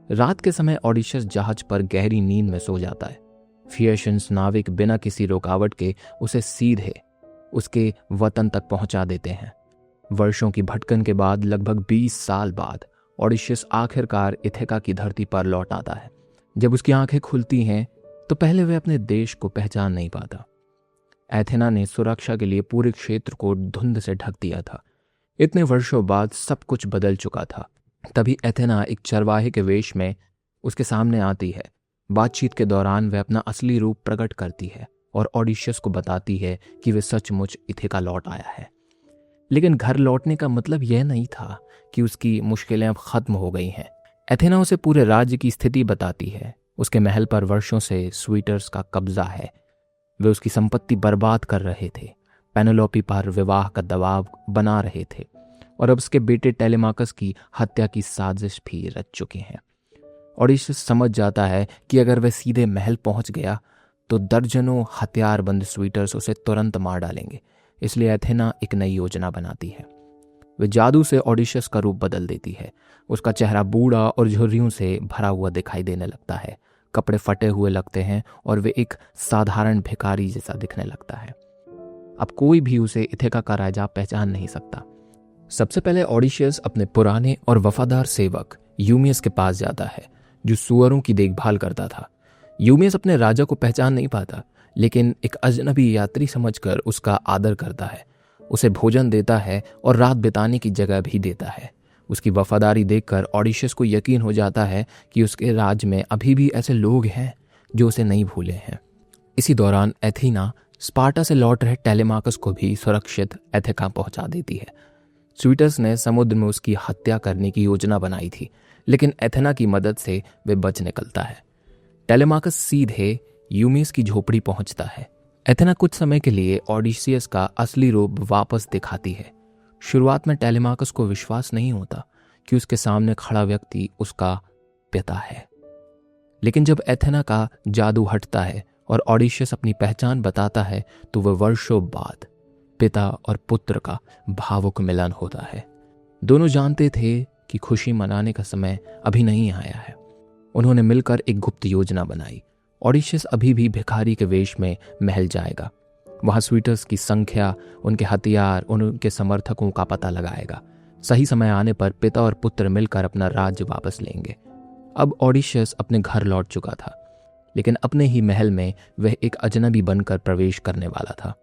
रात के समय ओडिशियस जहाज पर गहरी नींद में सो जाता है। फिएशंस नाविक बिना किसी रुकावट के उसे सीधे उसके वतन तक पहुंचा देते हैं। वर्षों की भटकन के बाद लगभग 20 साल बाद ओडिशियस आखिरकार इथिका की धरती पर लौट आता है। जब उसकी आंखें खुलती हैं तो पहले वह अपने देश को पहचान नहीं पाता। एथेना ने सुरक्षा के लिए पूरे क्षेत्र को धुंध से ढक दिया था। इतने वर्षों बाद सब कुछ बदल चुका था। तभी एथेना एक चरवाहे के वेश में उसके सामने आती है। बातचीत के दौरान वह अपना असली रूप प्रकट करती है और ओडिशियस को बताती है कि वह सचमुच इथिका लौट आया है। लेकिन घर लौटने का मतलब यह नहीं था कि उसकी मुश्किलें अब खत्म हो गई हैं। एथेना उसे पूरे राज्य की स्थिति बताती है। उसके महल पर वर्षों से स्वीटर्स का कब्जा है। वे उसकी संपत्ति बर्बाद कर रहे थे, पेनेलोपी पर विवाह का दबाव बना रहे थे और अब उसके बेटे टेलेमाकस की हत्या की साजिश भी रच चुके हैं। ओडिशियस समझ जाता है कि अगर वह सीधे महल पहुंच गया तो दर्जनों हथियारबंद स्वीटर्स उसे तुरंत मार डालेंगे। इसलिए एथेना एक नई योजना बनाती है। वे जादू से ओडिशियस का रूप बदल देती है। उसका चेहरा बूढ़ा और झुर्रियों से भरा हुआ दिखाई देने लगता है। कपड़े फटे हुए लगते हैं और वे एक साधारण भिखारी जैसा दिखने लगता है। अब कोई भी उसे इथिका का राजा पहचान नहीं सकता। सबसे पहले ओडिशियस अपने पुराने और वफादार सेवक यूमियस के पास जाता है, जो सुअरों की देखभाल करता था। यूमियस अपने राजा को पहचान नहीं पाता, लेकिन एक अजनबी यात्री समझकर उसका आदर करता है, उसे भोजन देता है और रात बिताने की जगह भी देता है। उसकी वफादारी देखकर ओडिशियस को यकीन हो जाता है कि उसके राज्य में अभी भी ऐसे लोग हैं जो उसे नहीं भूले हैं। इसी दौरान एथेना स्पार्टा से लौट रहे टेलेमाकस को भी सुरक्षित एथिका पहुंचा देती है। स्वीटस ने समुद्र में उसकी हत्या करने की योजना बनाई थी, लेकिन एथेना की मदद से वे बच निकलता है। टेलेमाकस सीधे यूमेस की झोपड़ी पहुंचता है। एथेना कुछ समय के लिए ओडिसियस का असली रूप वापस दिखाती है। शुरुआत में टेलेमाकस को विश्वास नहीं होता कि उसके सामने खड़ा व्यक्ति उसका पिता है, लेकिन जब एथेना का जादू हटता है और ओडिशियस अपनी पहचान बताता है तो वह वर्षों बाद पिता और पुत्र का भावुक मिलन होता है। दोनों जानते थे कि खुशी मनाने का समय अभी नहीं आया है। उन्होंने मिलकर एक गुप्त योजना बनाई। ओडिशियस अभी भी भिखारी के वेश में महल जाएगा। वहां स्वीटस की संख्या, उनके हथियार, उनके समर्थकों का पता लगाएगा। सही समय आने पर पिता और पुत्र मिलकर अपना राज्य वापस लेंगे। अब ओडिशियस अपने घर लौट चुका था, लेकिन अपने ही महल में वह एक अजनबी बनकर प्रवेश करने वाला था।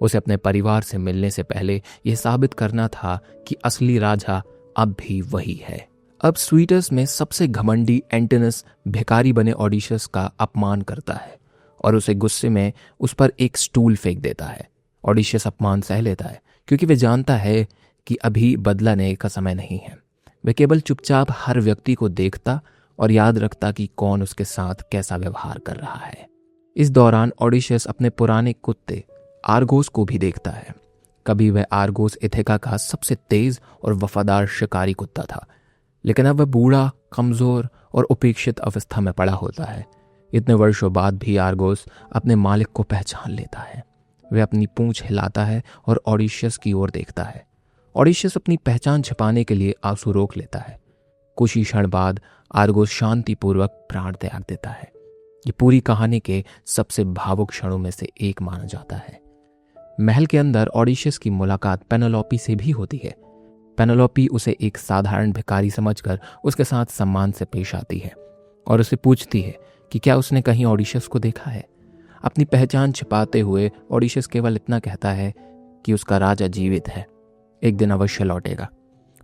उसे अपने परिवार से मिलने से पहले यह साबित करना था कि असली राजा अब भी वही है। अब स्वीटस में सबसे घमंडी एंटिनस भिखारी बने ओडिशियस का अपमान करता है और उसे गुस्से में उस पर एक स्टूल फेंक देता है। ओडिशियस अपमान सह लेता है क्योंकि वह जानता है कि अभी बदला लेने का समय नहीं है। वह केवल चुपचाप हर व्यक्ति को देखता और याद रखता कि कौन उसके साथ कैसा व्यवहार कर रहा है। इस दौरान ओडिशियस अपने पुराने कुत्ते आर्गोस को भी देखता है। कभी वह आर्गोस इथेका का सबसे तेज और वफादार शिकारी कुत्ता था, लेकिन अब वह बूढ़ा, कमजोर और उपेक्षित अवस्था में पड़ा होता है। इतने वर्षों बाद भी आर्गोस अपने मालिक को पहचान लेता है। वह अपनी पूंछ हिलाता है और ओडिशियस की ओर देखता है। ओडिशियस अपनी पहचान छिपाने के लिए आंसू रोक लेता है। कुछ ही क्षण बाद आर्गोस शांतिपूर्वक प्राण त्याग देता है। ये पूरी कहानी के सबसे भावुक क्षणों में से एक माना जाता है। महल के अंदर ओडिशियस की मुलाकात पेनेलोपी से भी होती है। पेनेलोपी उसे एक साधारण भिखारी समझकर उसके साथ सम्मान से पेश आती है और उसे पूछती है कि क्या उसने कहीं ओडिशियस को देखा है। अपनी पहचान छिपाते हुए ओडिशियस केवल इतना कहता है कि उसका राजा जीवित है, एक दिन अवश्य लौटेगा।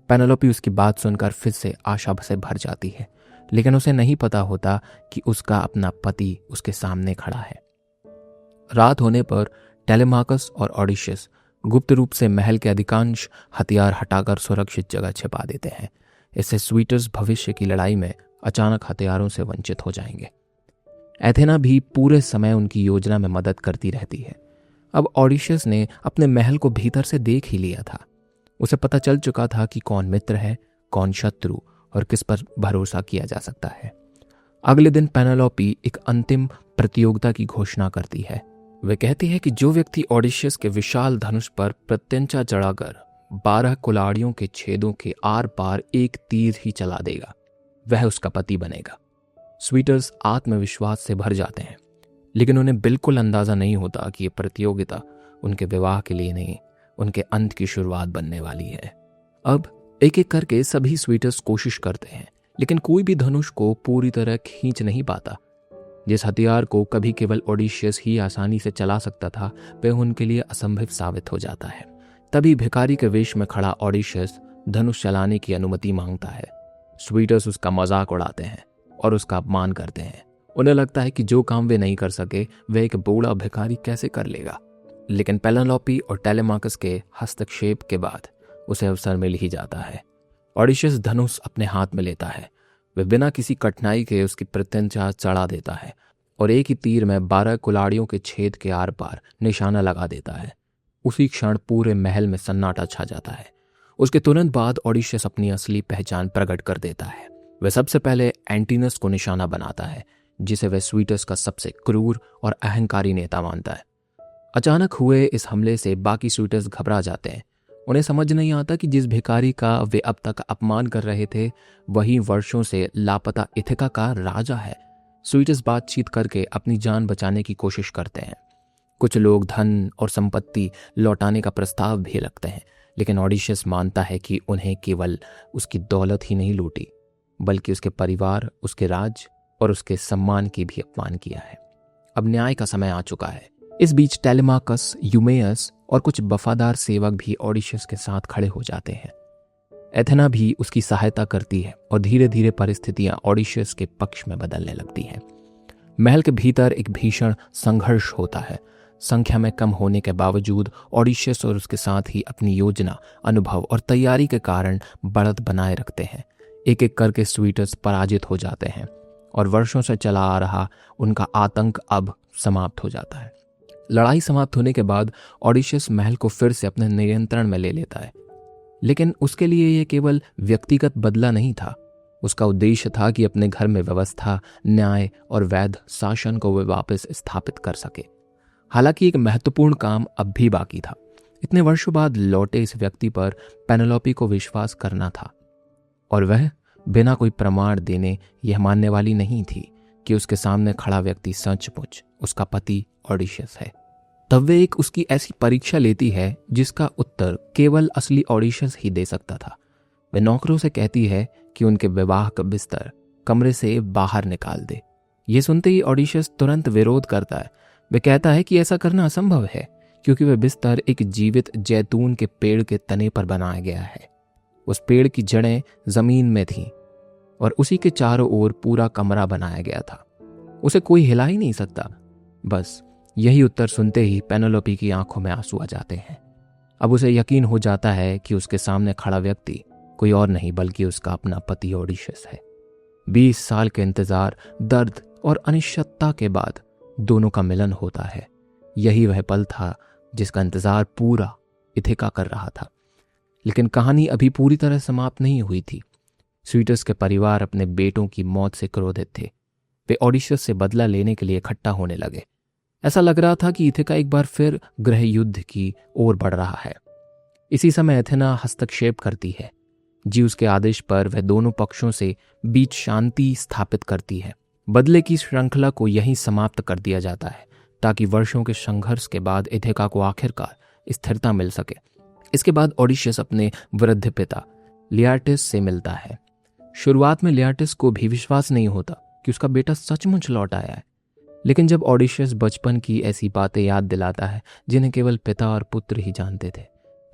पेनेलोपी उसकी बात सुनकर फिर से आशा से भर जाती है, लेकिन उसे नहीं पता होता कि उसका अपना पति उसके सामने खड़ा है। रात होने पर टेलेमाकस और ओडिशियस गुप्त रूप से महल के अधिकांश हथियार हटाकर सुरक्षित जगह छिपा देते हैं। इससे स्वीटस भविष्य की लड़ाई में अचानक हथियारों से वंचित हो जाएंगे। एथेना भी पूरे समय उनकी योजना में मदद करती रहती है। अब ओडिशियस ने अपने महल को भीतर से देख ही लिया था। उसे पता चल चुका था कि कौन मित्र है, कौन शत्रु और किस पर भरोसा किया जा सकता है। अगले दिन पेनेलोपी एक अंतिम प्रतियोगिता की घोषणा करती है। वह कहती है कि जो व्यक्ति ओडिशियस के विशाल धनुष पर प्रत्यंचा चढ़ाकर 12 कुल्हाड़ियों के छेदों के आर पार एक तीर ही चला देगा, वह उसका पति बनेगा। स्वीटस आत्मविश्वास से भर जाते हैं, लेकिन उन्हें बिल्कुल अंदाजा नहीं होता कि यह प्रतियोगिता उनके विवाह के लिए नहीं, उनके अंत की शुरुआत बनने वाली है। अब एक एक करके सभी स्वीटस कोशिश करते हैं, लेकिन कोई भी धनुष को पूरी तरह खींच नहीं पाता। जिस हथियार को कभी केवल ओडिशियस ही आसानी से चला सकता था, वह उनके लिए असंभव साबित हो जाता है। तभी भिखारी के वेश में खड़ा ओडिशियस धनुष चलाने की अनुमति मांगता है। स्वीटस उसका मजाक उड़ाते हैं और उसका अपमान करते हैं। उन्हें लगता है कि जो काम वे नहीं कर सके वह एक बूढ़ा भिखारी कैसे कर लेगा। लेकिन पेनेलोपी और टेलेमाकस के हस्तक्षेप के बाद उसे अवसर मिल ही जाता है। ओडिशियस धनुष अपने हाथ में लेता है। वह बिना किसी कठिनाई के उसकी प्रत्यंचा चढ़ा देता है और एक ही तीर में 12 कुल्हाड़ियों के छेद के आर पार निशाना लगा देता है। उसी क्षण पूरे महल में सन्नाटा छा जाता है। उसके तुरंत बाद ओडिशियस अपनी असली पहचान प्रकट कर देता है। वह सबसे पहले एंटिनस को निशाना बनाता है, जिसे वह स्वीटस का सबसे क्रूर और अहंकारी नेता मानता है। अचानक हुए इस हमले से बाकी स्वीटस घबरा जाते हैं। उन्हें समझ नहीं आता कि जिस भिखारी का वे अब तक अपमान कर रहे थे वही वर्षों से लापता इथिका का राजा है। स्वीटस बातचीत करके अपनी जान बचाने की कोशिश करते हैं। कुछ लोग धन और संपत्ति लौटाने का प्रस्ताव भी रखते हैं, लेकिन ओडिशियस मानता है कि उन्हें केवल उसकी दौलत ही नहीं लूटी, बल्कि उसके परिवार, उसके राज और उसके सम्मान की भी अपमान किया है। अब न्याय का समय आ चुका है। इस बीच टेलेमाकस, यूमेयस और कुछ वफादार सेवक भी ओडिशियस के साथ खड़े हो जाते हैं। एथेना भी उसकी सहायता करती है और धीरे धीरे परिस्थितियां ओडिशियस के पक्ष में बदलने लगती हैं। महल के भीतर एक भीषण संघर्ष होता है। संख्या में कम होने के बावजूद ऑडिशस और उसके साथ ही अपनी योजना, अनुभव और तैयारी के कारण बढ़त बनाए रखते हैं। एक एक करके स्वीटर्स पराजित हो जाते हैं और वर्षों से चला आ रहा उनका आतंक अब समाप्त हो जाता है। लड़ाई समाप्त होने के बाद ऑडिशस महल को फिर से अपने नियंत्रण में ले लेता है, लेकिन उसके लिए यह केवल व्यक्तिगत बदला नहीं था। उसका उद्देश्य था कि अपने घर में व्यवस्था, न्याय और वैध शासन को वे वापस स्थापित कर सके। हालांकि एक महत्वपूर्ण काम अब भी बाकी था। इतने वर्षों बाद लौटे इस व्यक्ति पर पेनेलोपी को विश्वास करना था, और वह बिना कोई प्रमाण देने यह मानने वाली नहीं थी कि उसके सामने खड़ा व्यक्ति सचमुच उसका पति ऑडिशस है। तब वे एक उसकी ऐसी परीक्षा लेती है जिसका उत्तर केवल असली ऑडिशस ही दे सकता था। वे नौकरों से कहती है कि उनके विवाह का बिस्तर कमरे से बाहर निकाल दे। ये सुनते ही ऑडिशस तुरंत विरोध करता है। वे कहता है कि ऐसा करना असंभव है, क्योंकि वह बिस्तर एक जीवित जैतून के पेड़ के तने पर बनाया गया है। उस पेड़ की जड़ें जमीन में थीं और उसी के चारों ओर पूरा कमरा बनाया गया था। उसे कोई हिला ही नहीं सकता। बस यही उत्तर सुनते ही पेनेलोपी की आंखों में आंसू आ जाते हैं। अब उसे यकीन हो जाता है कि उसके सामने खड़ा व्यक्ति कोई और नहीं बल्कि उसका अपना पति ऑडिशस है। 20 साल के इंतजार, दर्द और अनिश्चितता के बाद दोनों का मिलन होता है। यही वह पल था जिसका इंतजार पूरा इथिका कर रहा था। लेकिन कहानी अभी पूरी तरह समाप्त नहीं हुई थी। स्वीटस के परिवार अपने बेटों की मौत से क्रोधित थे। वे ऑडिशस से बदला लेने के लिए इकट्ठा होने लगे। ऐसा लग रहा था कि इथिका एक बार फिर गृह युद्ध की ओर बढ़ रहा है। इसी समय एथेना हस्तक्षेप करती है। ज्यूस के आदेश पर वह दोनों पक्षों से बीच शांति स्थापित करती है। बदले की श्रृंखला को यहीं समाप्त कर दिया जाता है ताकि वर्षों के संघर्ष के बाद इथिका को आखिरकार स्थिरता मिल सके। इसके बाद ऑडिशस अपने वृद्ध पिता लियाटिस से मिलता है। शुरुआत में लियाटिस को भी विश्वास नहीं होता कि उसका बेटा सचमुच लौट आया है, लेकिन जब ऑडिशस बचपन की ऐसी बातें याद दिलाता है जिन्हें केवल पिता और पुत्र ही जानते थे,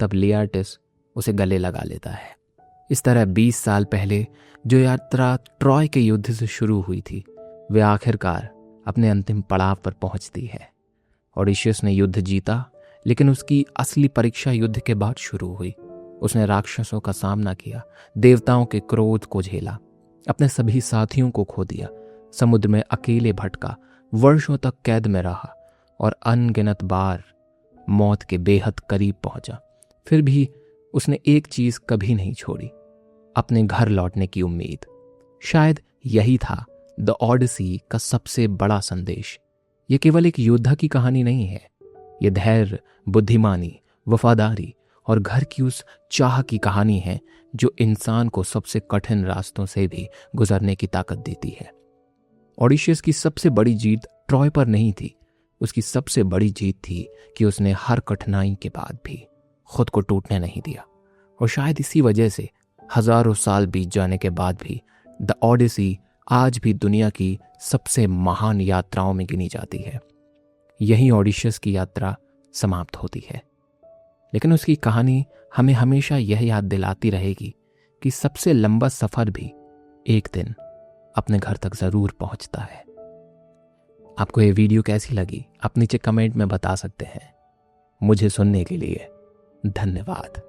तब लियाटिस उसे गले लगा लेता है। इस तरह 20 साल पहले जो यात्रा ट्रॉय के युद्ध से शुरू हुई थी, वे आखिरकार अपने अंतिम पड़ाव पर पहुंचती है। ऑडिशस ने युद्ध जीता, लेकिन उसकी असली परीक्षा युद्ध के बाद शुरू हुई। उसने राक्षसों का सामना किया, देवताओं के क्रोध को झेला, अपने सभी साथियों को खो दिया, समुद्र में अकेले भटका, वर्षों तक कैद में रहा और अनगिनत बार मौत के बेहद करीब पहुंचा। फिर भी उसने एक चीज कभी नहीं छोड़ी, अपने घर लौटने की उम्मीद। शायद यही था द ऑडिसी का सबसे बड़ा संदेश। यह केवल एक योद्धा की कहानी नहीं है, यह धैर्य, बुद्धिमानी, वफादारी और घर की उस चाह की कहानी है जो इंसान को सबसे कठिन रास्तों से भी गुजरने की ताकत देती है। ऑडिशस की सबसे बड़ी जीत ट्रॉय पर नहीं थी, उसकी सबसे बड़ी जीत थी कि उसने हर कठिनाई के बाद भी खुद को टूटने नहीं दिया। और शायद इसी वजह से हजारों साल बीत जाने के बाद भी द ऑडिसी आज भी दुनिया की सबसे महान यात्राओं में गिनी जाती है। यही ऑडिशस की यात्रा समाप्त होती है, लेकिन उसकी कहानी हमें हमेशा यह याद दिलाती रहेगी कि सबसे लंबा सफर भी एक दिन अपने घर तक जरूर पहुंचता है। आपको ये वीडियो कैसी लगी आप नीचे कमेंट में बता सकते हैं। मुझे सुनने के लिए धन्यवाद।